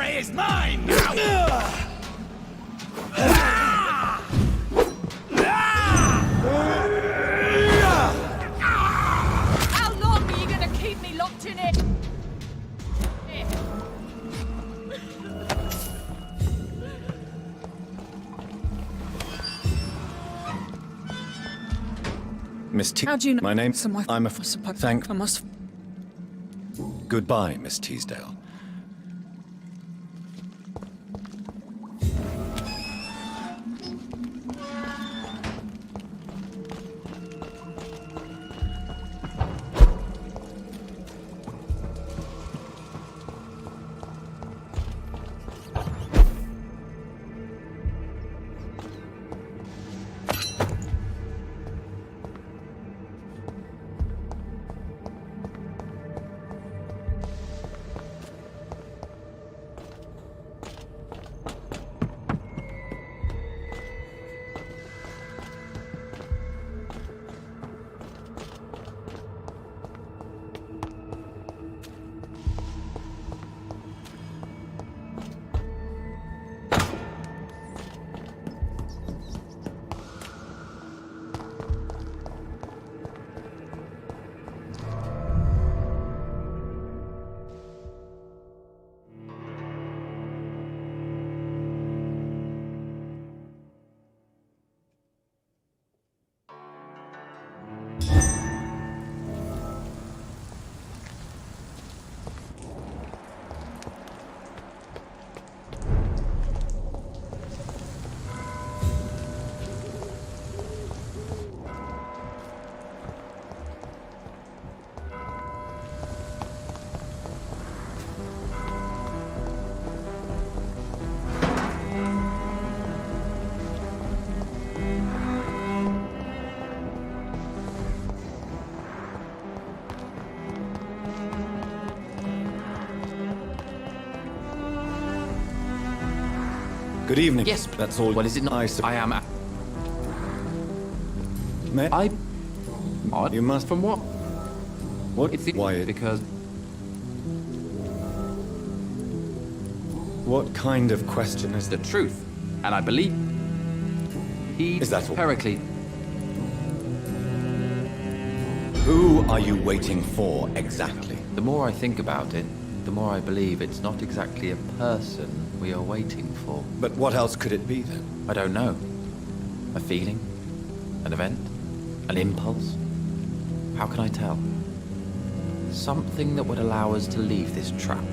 prey is mine now! How long are you gonna keep me locked in it? Miss T. How do you know? My name. So my- I'm a. Thank. I must. Goodbye, Miss Teasdale. Good evening. Yes, That's all. Well, is it not? I am. May I. Odd. You must. From what? What? It's Why? because. What kind of question is The that? truth, and I believe. He. Is that all? Pericles. Who are you waiting for exactly? The more I think about it, the more I believe it's not exactly a person we are waiting for. But what else could it be then? I don't know. A feeling? An event? An impulse? How can I tell? Something that would allow us to leave this trap.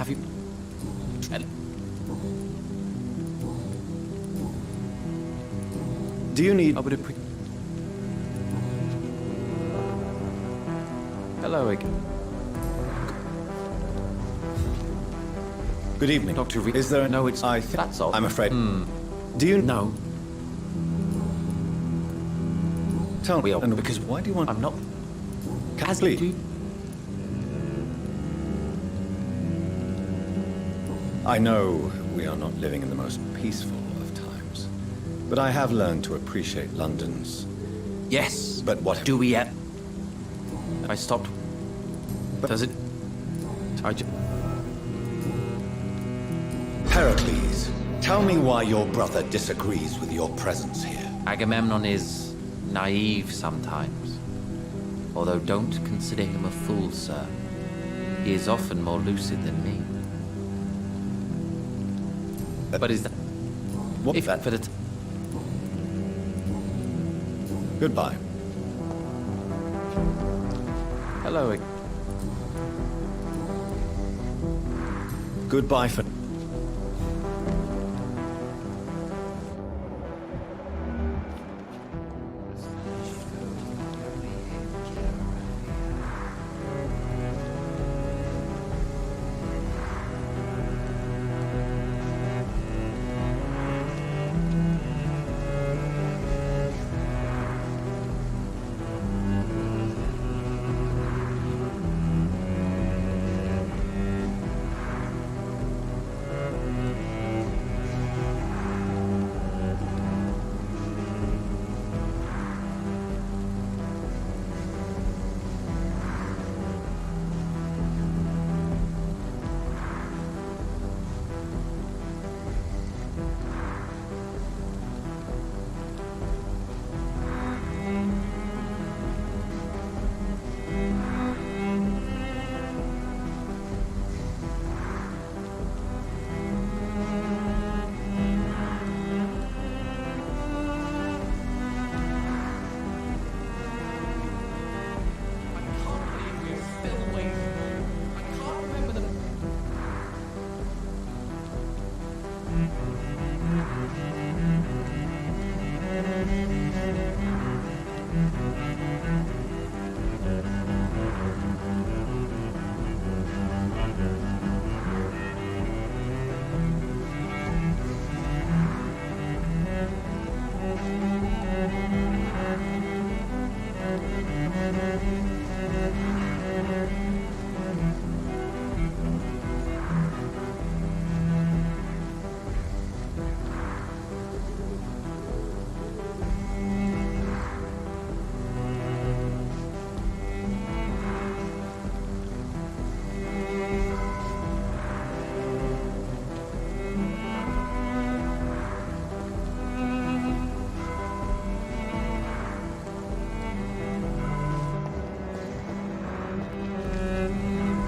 Have you... Do you need... I would appreciate... Hello again. Good evening. Dr. Reed. Is there... No, it's... That's all. I'm afraid... Do you... No. Tell me. We are... And because why do you want... I'm not... As please. I know we are not living in the most peaceful of times, but I have learned to appreciate London's... Yes. But what... Do we yet? I stopped... But does it... I just... Pericles, tell me why your brother disagrees with your presence here. Agamemnon is naive sometimes. Although don't consider him a fool, sir. He is often more lucid than me. But is that... What? If for the... Goodbye. Hello. Goodbye for...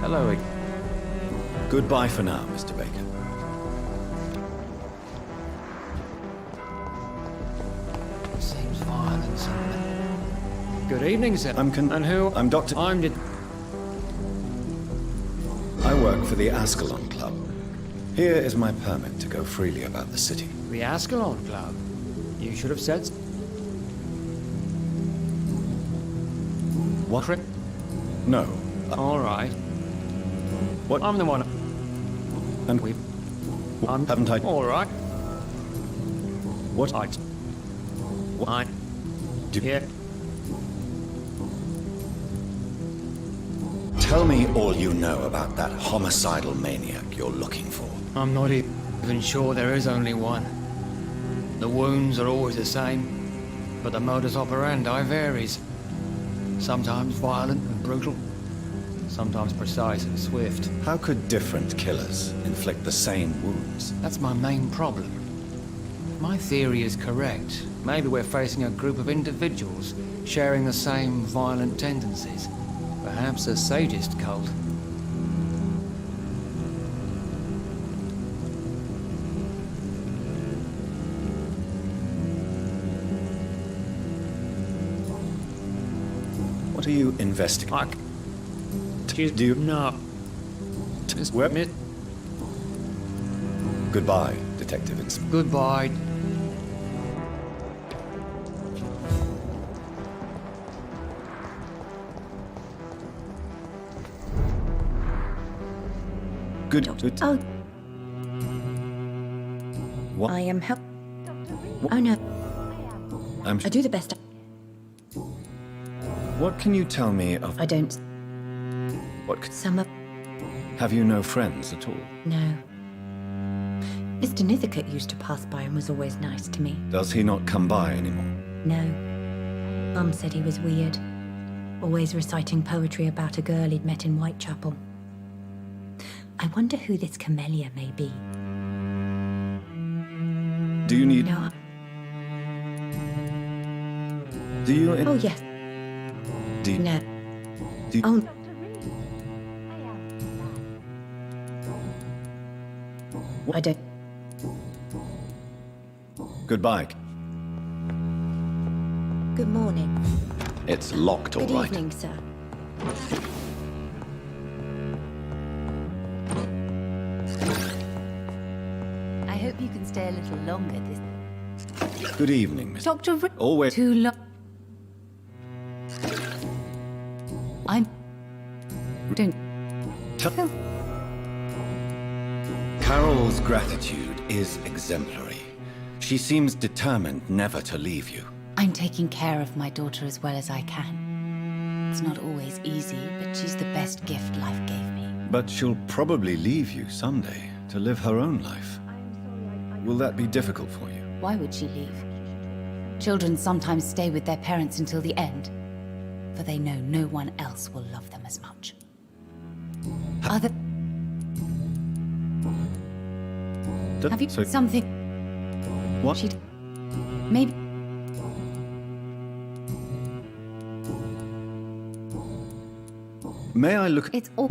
Hello again. Goodbye for now, Mr. Baker. Seems violent. Good evening, sir. And who? I'm Dr. I'm the... I work for the Ascalon Club. Here is my permit to go freely about the city. The Ascalon Club. You should have said... What? No. All right. What? I'm the one. And haven't I? All right. What? I Do yeah. Tell me all you know about that homicidal maniac you're looking for. I'm not even sure there is only one. The wounds are always the same, but the modus operandi varies. Sometimes violent and brutal, sometimes precise and swift. How could different killers inflict the same wounds? That's my main problem. If my theory is correct, maybe we're facing a group of individuals sharing the same violent tendencies. Perhaps a sadist cult. What are you investigating? Do you know? Where? Goodbye, Detective Inspector. Goodbye. Good. Oh. What? I am help. Oh no. I do the best. What can you tell me of... I don't. What? Some of. Have you no friends at all? No. Mr. Nithicat used to pass by and was always nice to me. Does he not come by anymore? No. Mum said he was weird. Always reciting poetry about a girl he'd met in Whitechapel. I wonder who this camellia may be. Do you need... No. Do you... Oh, yes. Do you... No. Do you... Oh. I don't... Goodbye. Good morning. It's locked, all Good right. evening, sir. I hope you can stay a little longer this... Good evening, Miss... Dr. Always... Too long. I'm... Don't... Tell... Carol's gratitude is exemplary. She seems determined never to leave you. I'm taking care of my daughter as well as I can. It's not always easy, but she's the best gift life gave me. But she'll probably leave you someday to live her own life. Will that be difficult for you? Why would she leave? Children sometimes stay with their parents until the end, for they know no one else will love them as much. Other... Have you something... What? She'd... Maybe... May I look... It's all...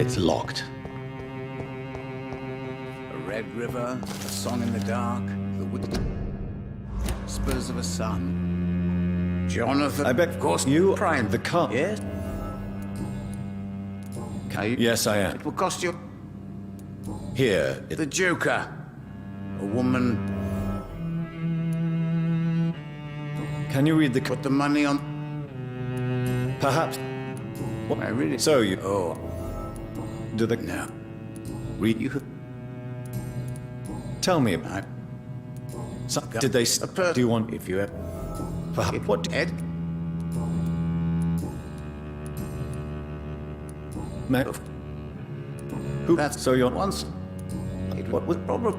It's locked. A red river, a song in the dark, the whispers of a sun. Jonathan, I bet, of course, you prime the car. Yes. Yes, I am. It will cost you. Here, The Joker. A woman. Can you read the... Put the money on. Perhaps... What? I really. So you... Oh. Do the... No. Read you... Tell me... I. So, did they... Do you want... If you have. Perhaps... What... Ed? Who... That's So you're... once. What was problem?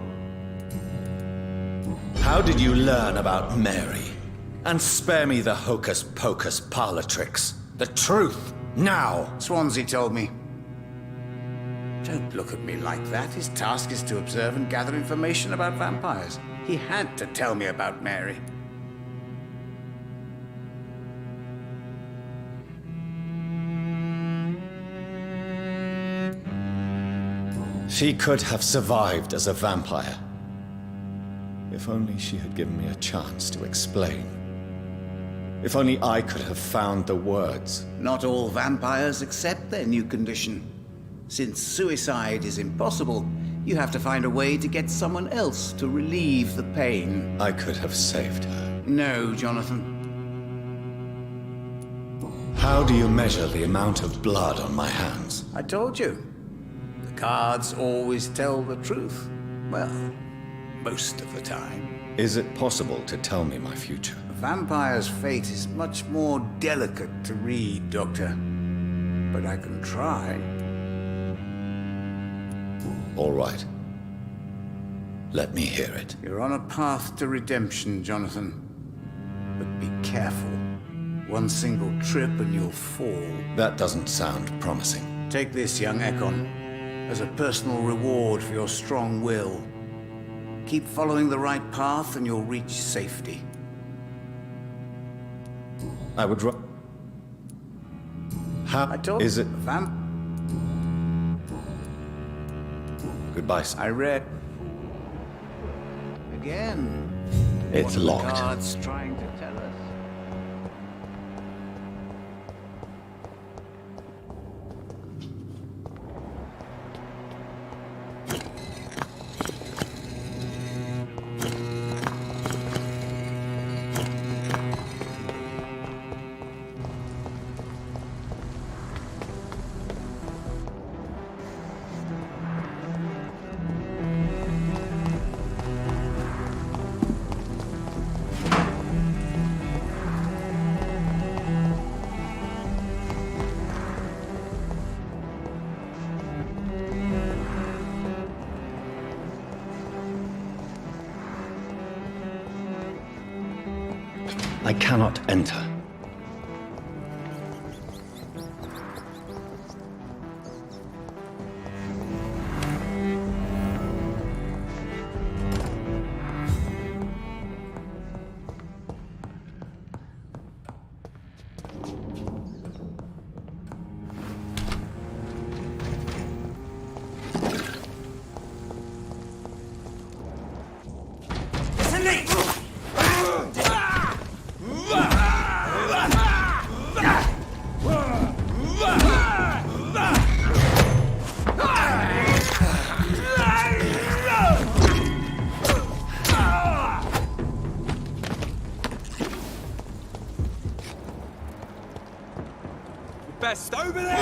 How did you learn about Mary? And spare me the hocus-pocus parlor tricks. The truth, now! Swansea told me. Don't look at me like that. His task is to observe and gather information about vampires. He had to tell me about Mary. She could have survived as a vampire. If only she had given me a chance to explain. If only I could have found the words. Not all vampires accept their new condition. Since suicide is impossible, you have to find a way to get someone else to relieve the pain. I could have saved her. No, Jonathan. How do you measure the amount of blood on my hands? I told you. The cards always tell the truth. Well, most of the time. Is it possible to tell me my future? A vampire's fate is much more delicate to read, Doctor. But I can try. All right. Let me hear it. You're on a path to redemption, Jonathan. But be careful. One single trip and you'll fall. That doesn't sound promising. Take this, young Ekon, as a personal reward for your strong will. Keep following the right path and you'll reach safety. I would How I told is it? Goodbye, sir. I read. Again. It's What are the locked. cards trying to tell us? I cannot enter. Best over there!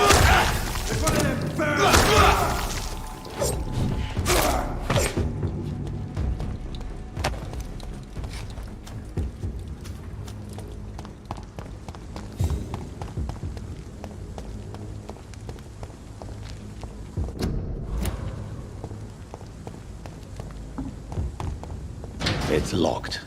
One of them birds! It's locked.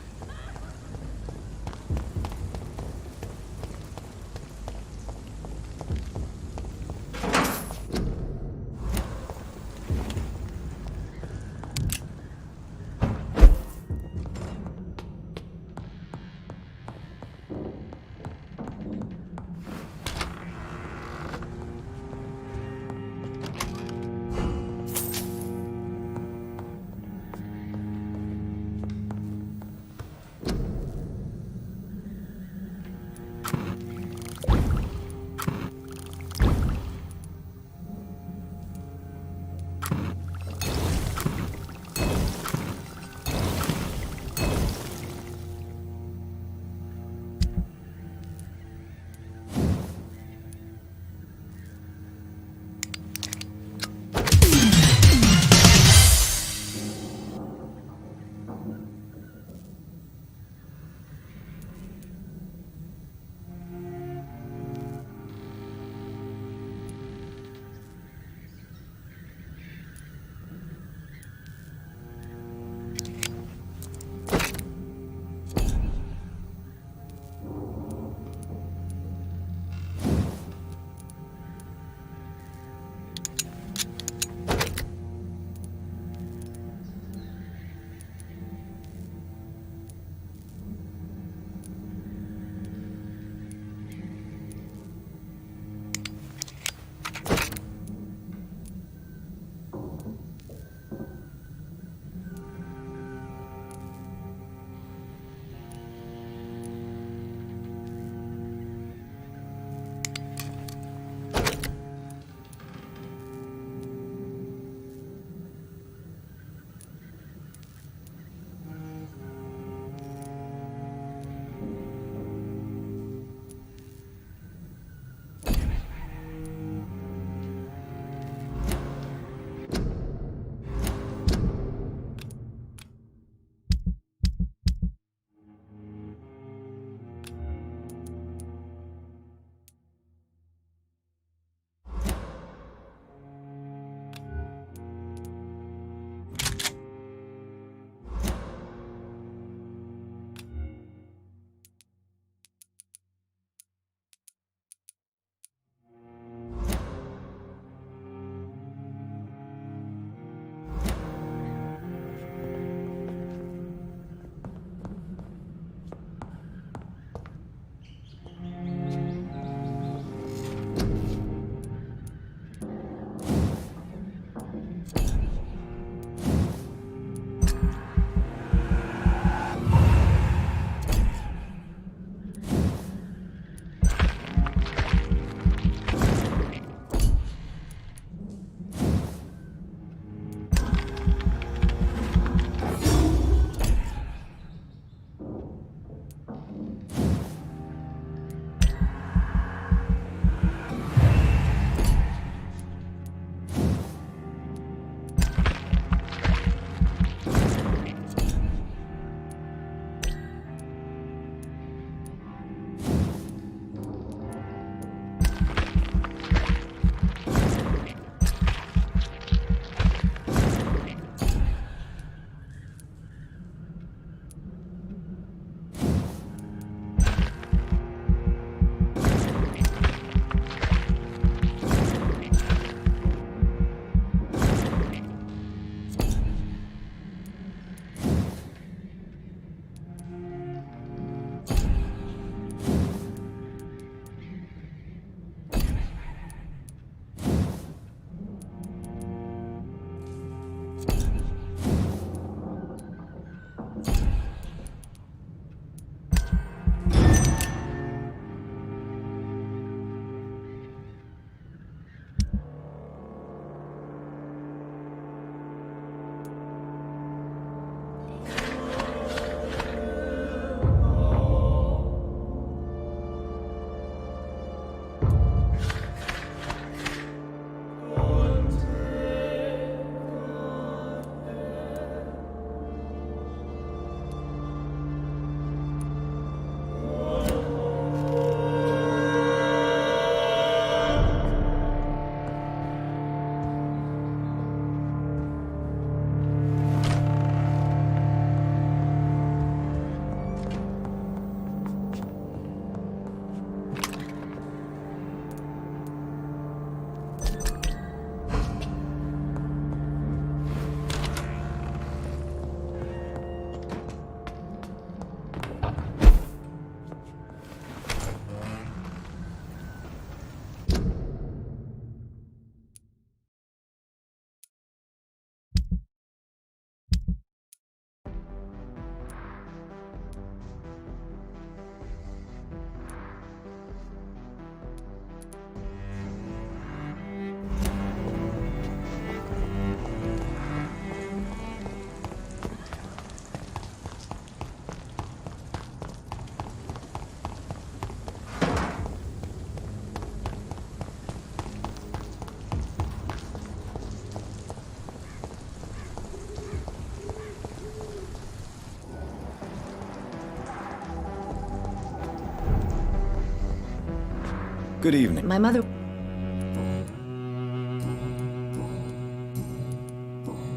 Good evening. My mother...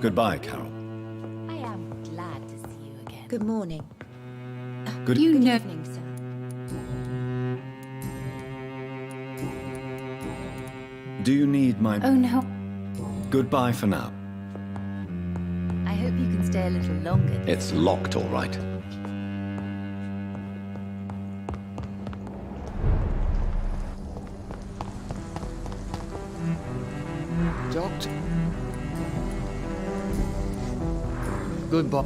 Goodbye, Carol. I am glad to see you again. Good morning. Good Good evening, sir. Do you need my... Oh no. Goodbye for now. I hope you can stay a little longer. It's locked, all right. Doctor. Goodbye.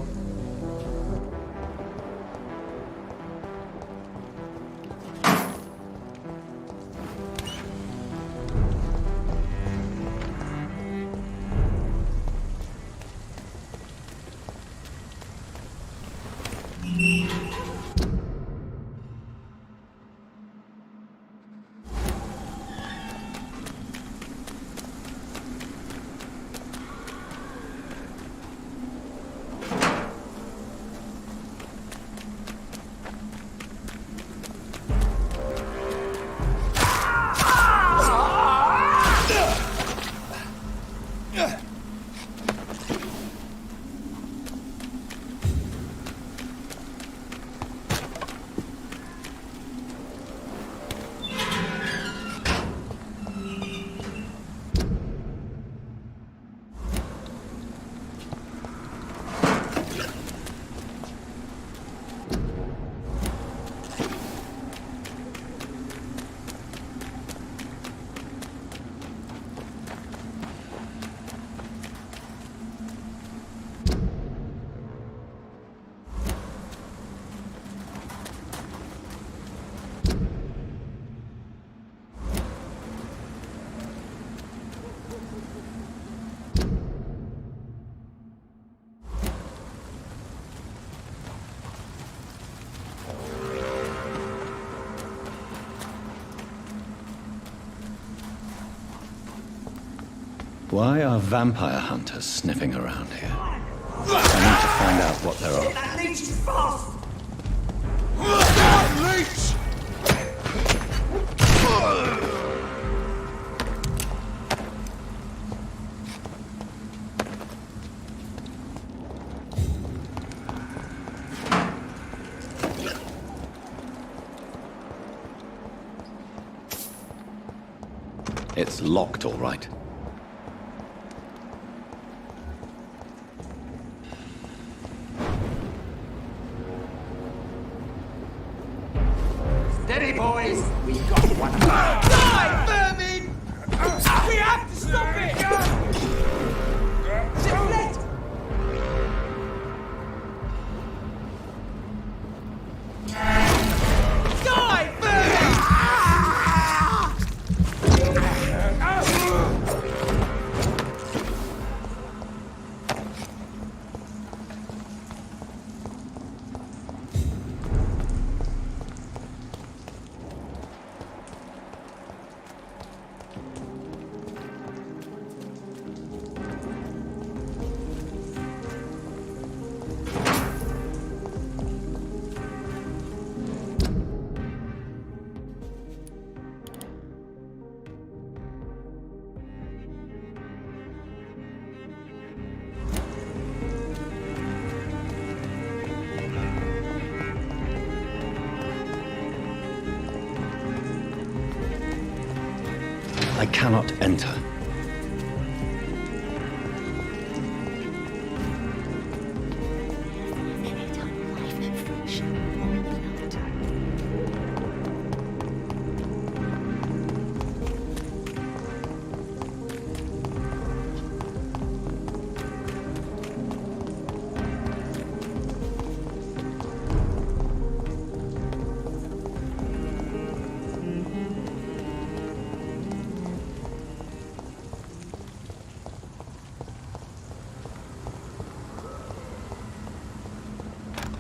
Why are vampire hunters sniffing around here? I need to find out what they're up to. That leech is fast! Leech! It's locked, all right. Steady, boys! We got one. Die, vermin! We have to stop it! Shiplet! Die, vermin! I cannot enter.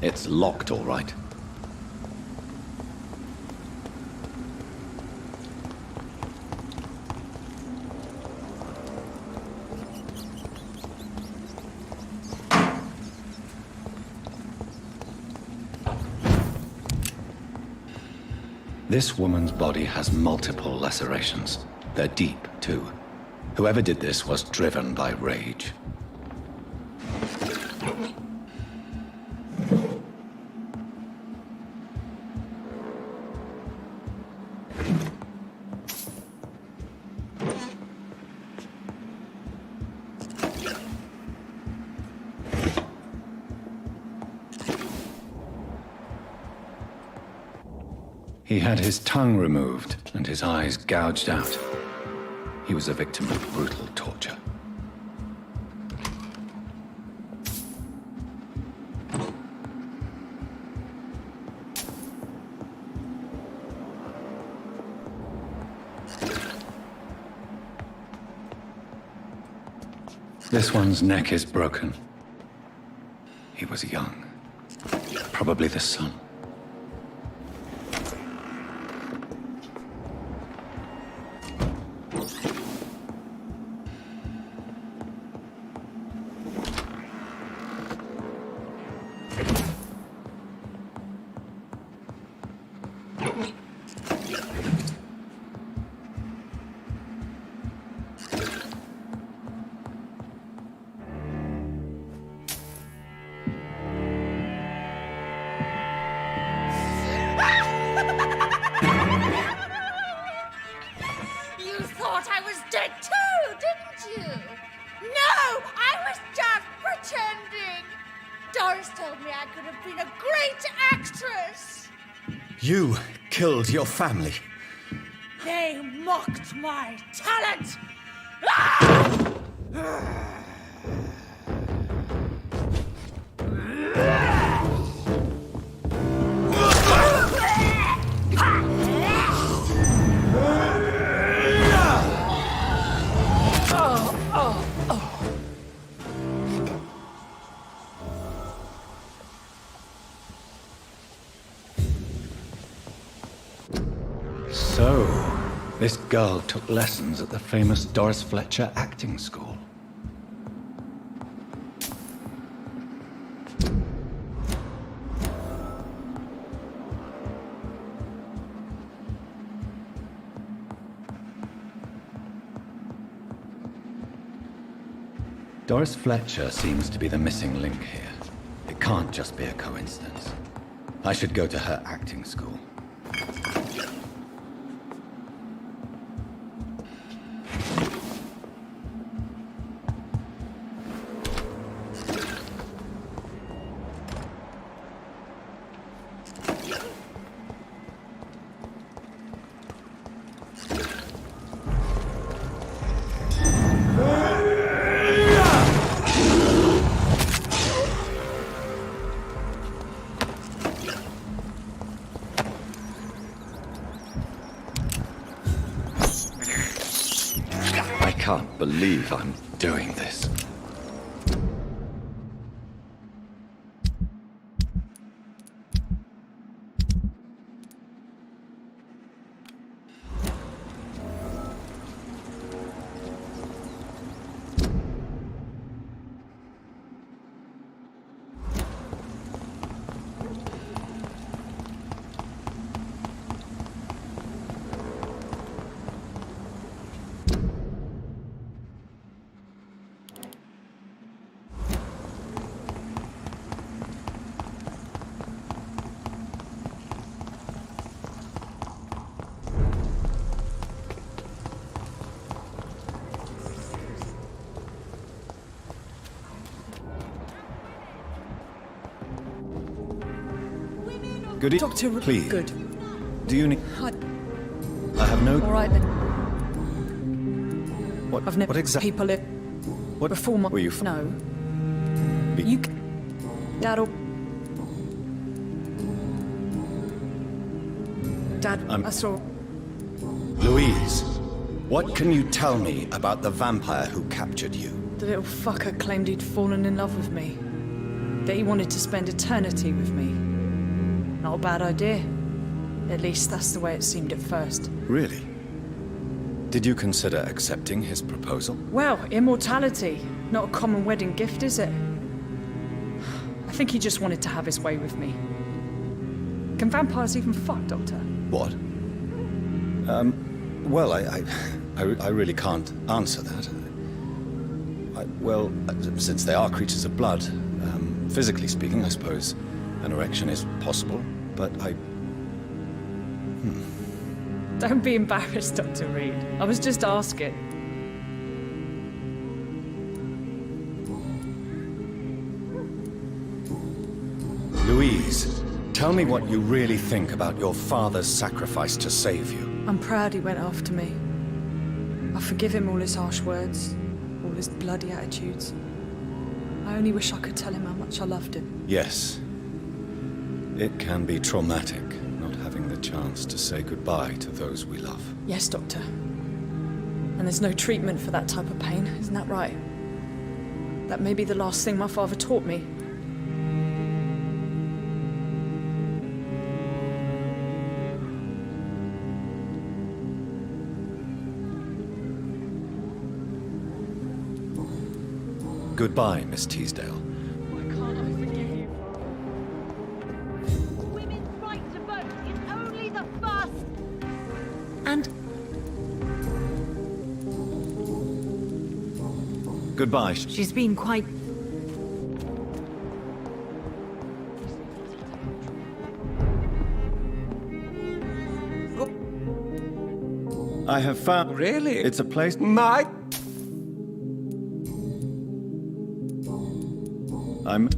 It's locked, all right. This woman's body has multiple lacerations. They're deep, too. Whoever did this was driven by rage. He had his tongue removed and his eyes gouged out. He was a victim of brutal torture. This one's neck is broken. He was young. Probably the son. You killed your family. They mocked my talent! So, this girl took lessons at the famous Doris Fletcher acting school. Doris Fletcher seems to be the missing link here. It can't just be a coincidence. I should go to her acting school. I can't believe I'm doing this. Good Doctor, please. Good. Do you need... I have no... All right then. What? I've never... What exactly? People live... What? Before my... Were you... No. Be... You... Dad'll... Dad, I saw... Louise, what can you tell me about the vampire who captured you? The little fucker claimed he'd fallen in love with me. That he wanted to spend eternity with me. Not a bad idea. At least that's the way it seemed at first. Really? Did you consider accepting his proposal? Well, immortality. Not a common wedding gift, is it? I think he just wanted to have his way with me. Can vampires even fuck, Doctor? What? Well, I really can't answer that. Well, since they are creatures of blood, physically speaking, I suppose an erection is possible, but Don't be embarrassed, Dr. Reed. I was just asking. Louise, tell me what you really think about your father's sacrifice to save you. I'm proud he went after me. I forgive him all his harsh words, all his bloody attitudes. I only wish I could tell him how much I loved him. Yes. It can be traumatic, not having the chance to say goodbye to those we love. Yes, Doctor. And there's no treatment for that type of pain, isn't that right? That may be the last thing my father taught me. Goodbye, Miss Teasdale. Why can't I forgive you? Women's right to vote is only the first. And Goodbye. she's been quite... I have found... Really? It's a place... I'm...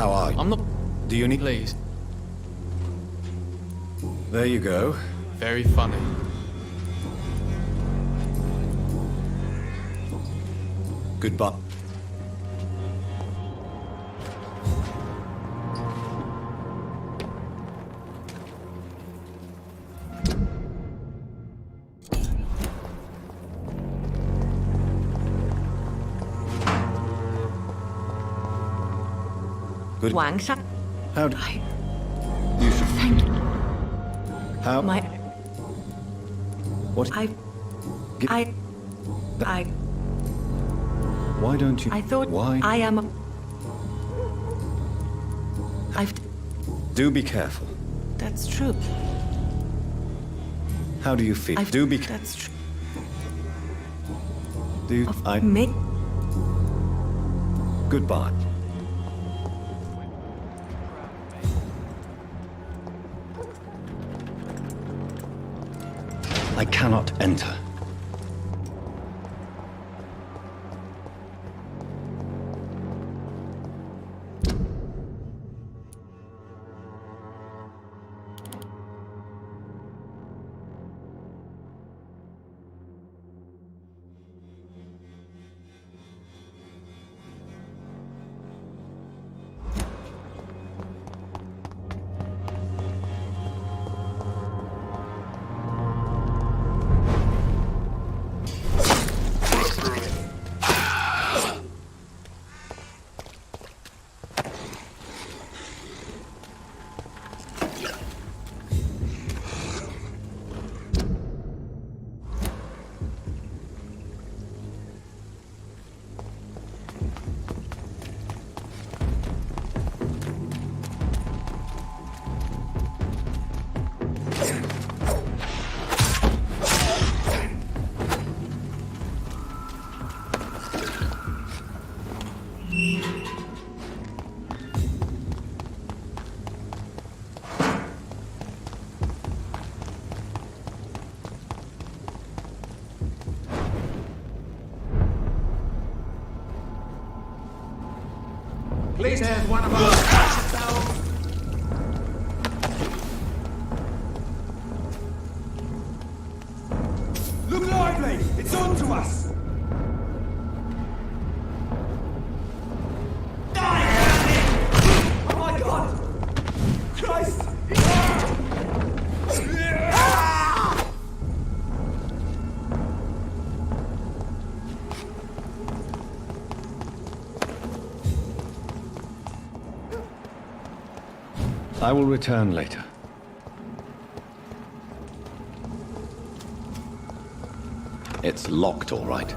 How are you? I'm not... Do you need... Please. There you go. Very funny. Goodbye. Good. Wang Shan. How do I you should thank you. how My. what I. why don't you I thought. why I am. I've. do be careful. That's true. How do you feel? Do be That's true. do you, I Me. goodbye. I cannot enter. Please have one of us. Look lively! It's on to us! Die! Oh my god! Christ! I will return later. It's locked, all right.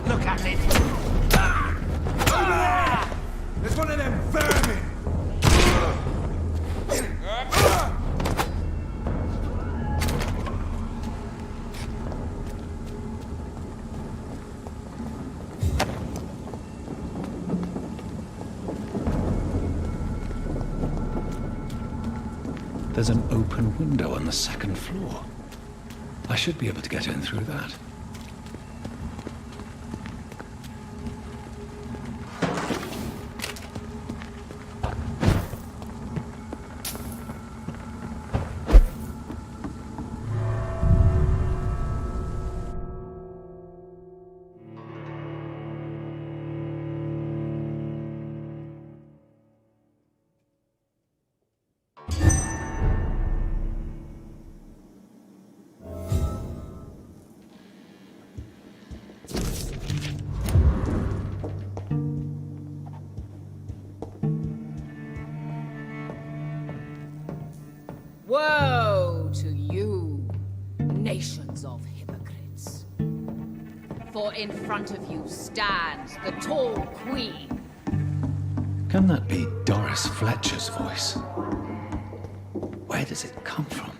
Look at it! There's one of them vermin! There's an open window on the second floor. I should be able to get in through that. Woe to you, nations of hypocrites. For in front of you stands the tall queen. Can that be Doris Fletcher's voice? Where does it come from?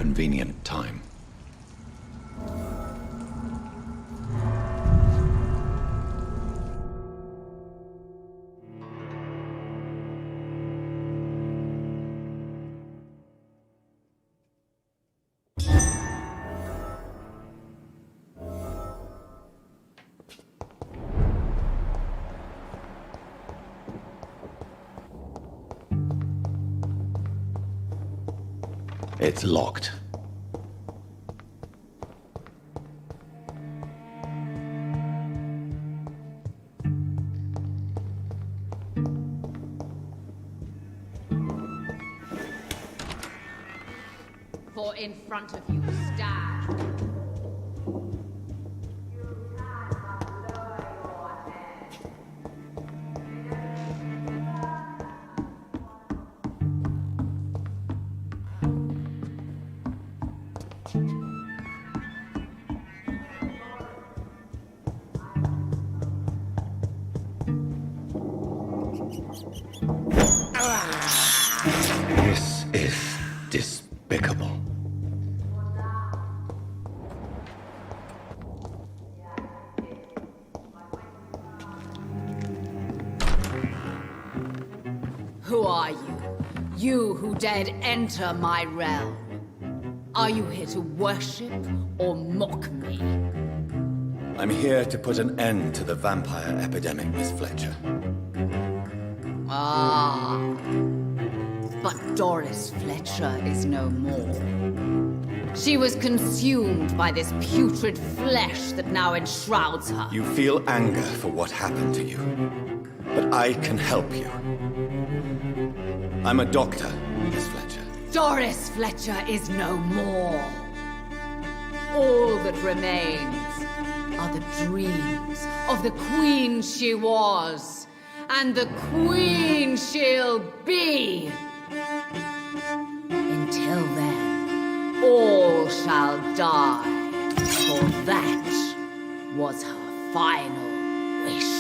convenient time. It's locked. For in front of you stand. This is despicable. Who are you? You who dared enter my realm. Are you here to worship or mock me? I'm here to put an end to the vampire epidemic, Miss Fletcher. Ah. But Doris Fletcher is no more. She was consumed by this putrid flesh that now enshrouds her. You feel anger for what happened to you, but I can help you. I'm a doctor, Miss Fletcher. Doris Fletcher is no more. All that remains are the dreams of the queen she was, and the queen she'll be. Until then, all shall die, for that was her final wish.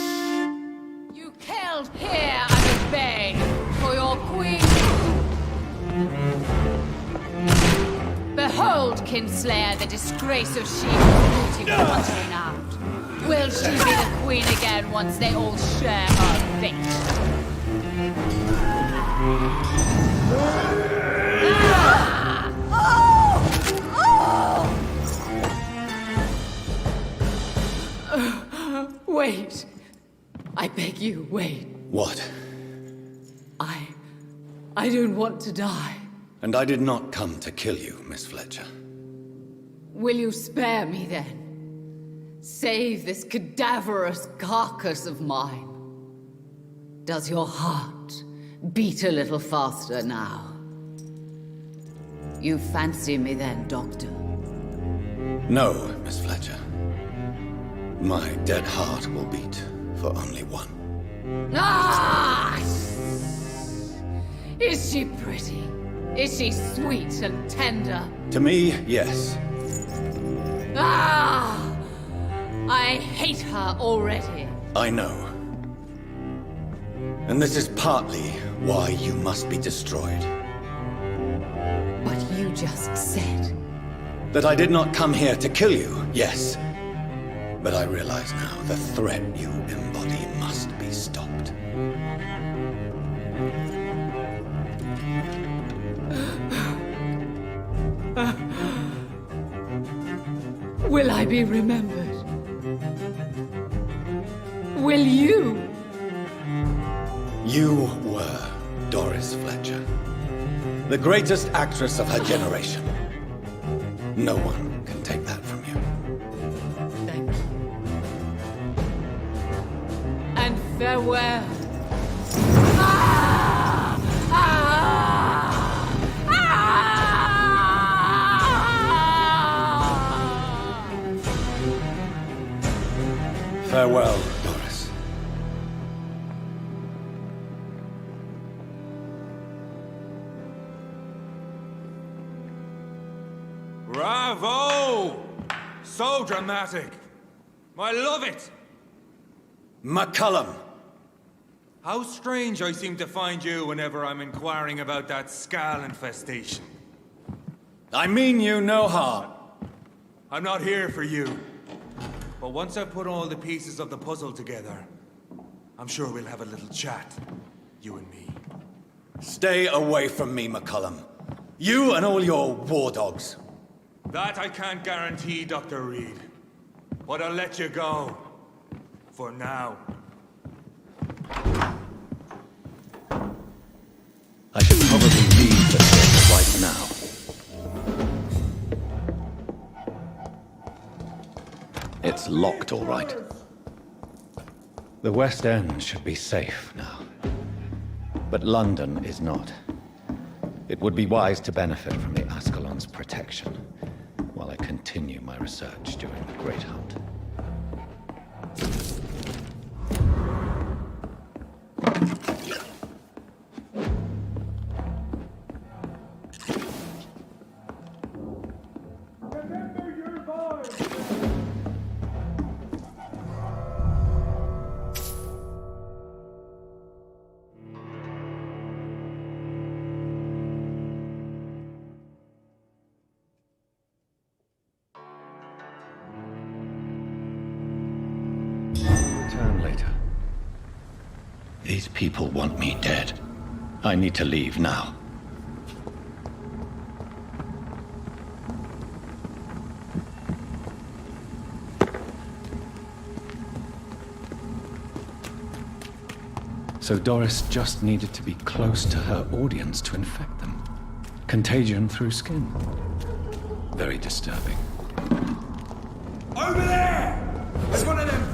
You killed here at the bay for your queen. Behold, Kinslayer, the disgrace of she whose beauty was once renowned. Will she be the queen again once they all share her fate? Wait. I beg you, wait. What? I don't want to die. And I did not come to kill you, Miss Fletcher. Will you spare me then? Save this cadaverous carcass of mine. Does your heart beat a little faster now? You fancy me then, Doctor? No, Miss Fletcher. My dead heart will beat for only one. Ah! Is she pretty? Is she sweet and tender? To me, yes. Ah! I hate her already. I know. And this is partly why you must be destroyed. But you just said... That I did not come here to kill you, yes. But I realize now the threat you embody must be stopped. Will I be remembered? Will you? You were Doris Fletcher, the greatest actress of her generation. No one can take that from you. Thank you. And farewell. Ah! Ah! Ah! Farewell, Doris. Bravo! So dramatic. I love it. McCullum! How strange I seem to find you whenever I'm inquiring about that Skal infestation. I mean you no harm. I'm not here for you. But once I've put all the pieces of the puzzle together, I'm sure we'll have a little chat, you and me. Stay away from me, McCullum. You and all your war dogs. That I can't guarantee, Dr. Reed. But I'll let you go. For now. I should probably leave the place right now. It's locked, all right. The West End should be safe now. But London is not. It would be wise to benefit from the Ascalon's protection while I continue my research during the Great Hunt. These people want me dead. I need to leave now. So Doris just needed to be close to her audience to infect them. Contagion through skin. Very disturbing. Over there! There's one of them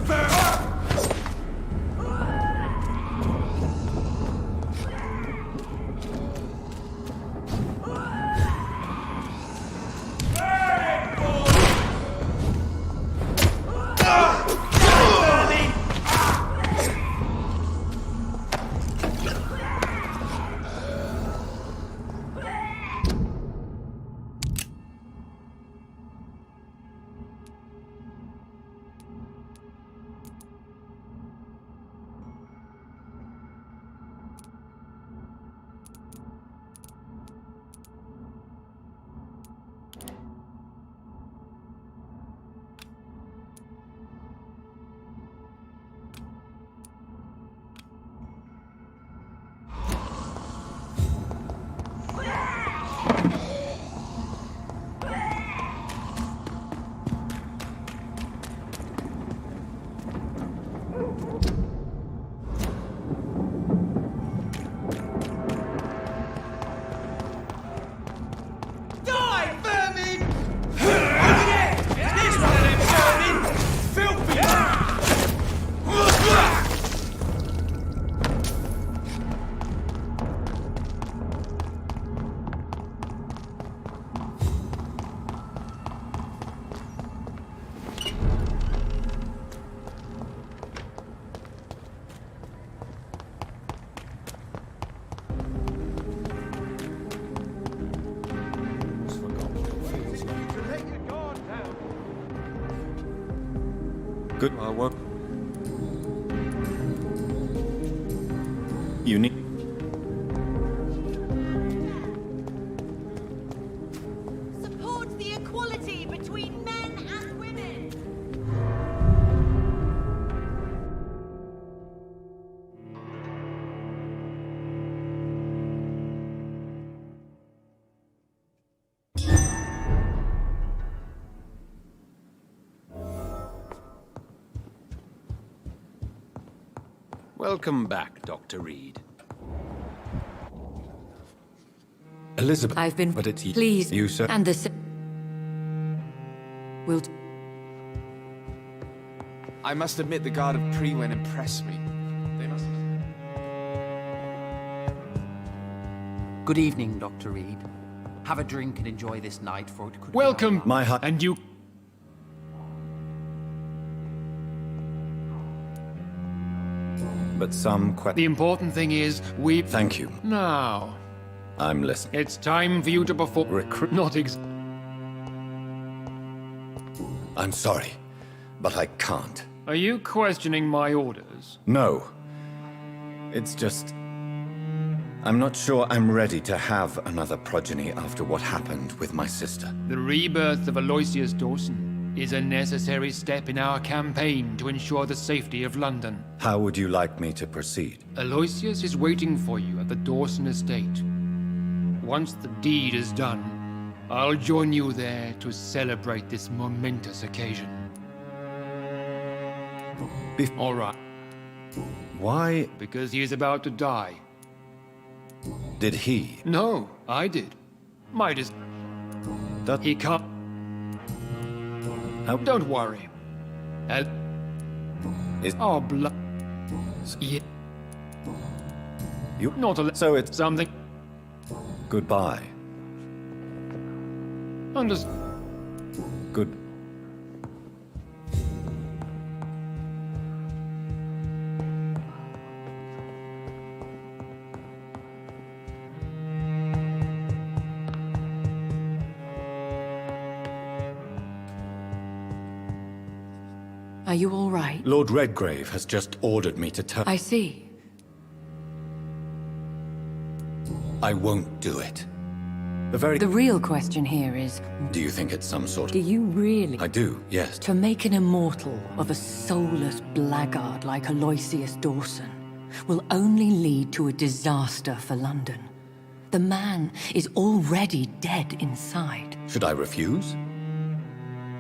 Good. What? You need... Support the equality between men and women. Welcome back, Dr. Reed. Elizabeth... I've been but it's pleased, you, sir. and the... will... I must admit the Guard of Prewin impressed me. They must have... Good evening, Dr. Reed. Have a drink and enjoy this night, for it could Welcome, my heart. and you... But some The important thing is, we... Thank you. Now, I'm listening. it's time for you to perform... Not I'm sorry, but I can't. Are you questioning my orders? No. It's just... I'm not sure I'm ready to have another progeny after what happened with my sister. The rebirth of Aloysius Dawson is a necessary step in our campaign to ensure the safety of London. How would you like me to proceed? Aloysius is waiting for you at the Dawson estate. Once the deed is done, I'll join you there to celebrate this momentous occasion. All right. Why? Because he is about to die. Did he? No, I did. Midas. That... He can't... How... Don't worry. Is... Oh, blood. Yeah. You... Not a... So it's... Something... Goodbye. Good... Are you all right? Lord Redgrave has just ordered me to turn... I see. I won't do it. The real question here is... Do you think it's some sort of... Do you really... I do, yes. To make an immortal of a soulless blackguard like Aloysius Dawson will only lead to a disaster for London. The man is already dead inside. Should I refuse?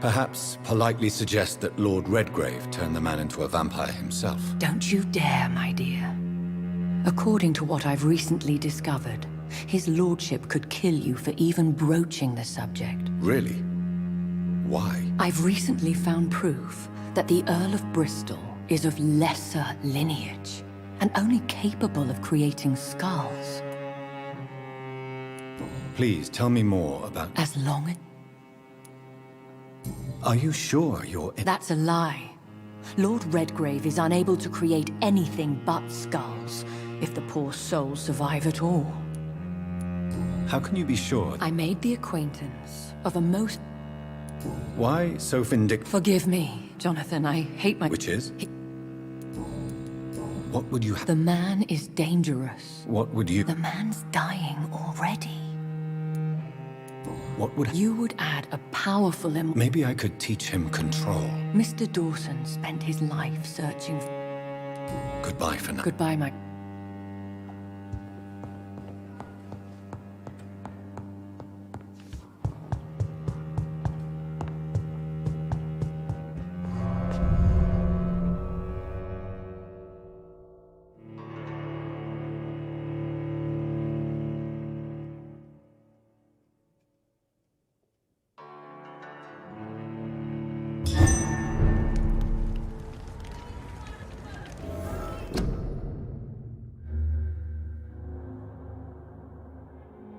Perhaps politely suggest that Lord Redgrave turn the man into a vampire himself. Don't you dare, my dear. According to what I've recently discovered, his lordship could kill you for even broaching the subject. Really? Why? I've recently found proof that the Earl of Bristol is of lesser lineage and only capable of creating skulls. Please tell me more about... As long as... Are you sure you're... That's a lie. Lord Redgrave is unable to create anything but skulls, if the poor souls survive at all. How can you be sure? I made the acquaintance of a most... Why so vindictive? Forgive me, Jonathan, I hate my... Which is? What would you have? The man is dangerous. What would you... The man's dying already. What would... You would add a powerful... Maybe I could teach him control. Mr. Dawson spent his life searching... Goodbye for now. Goodbye, my...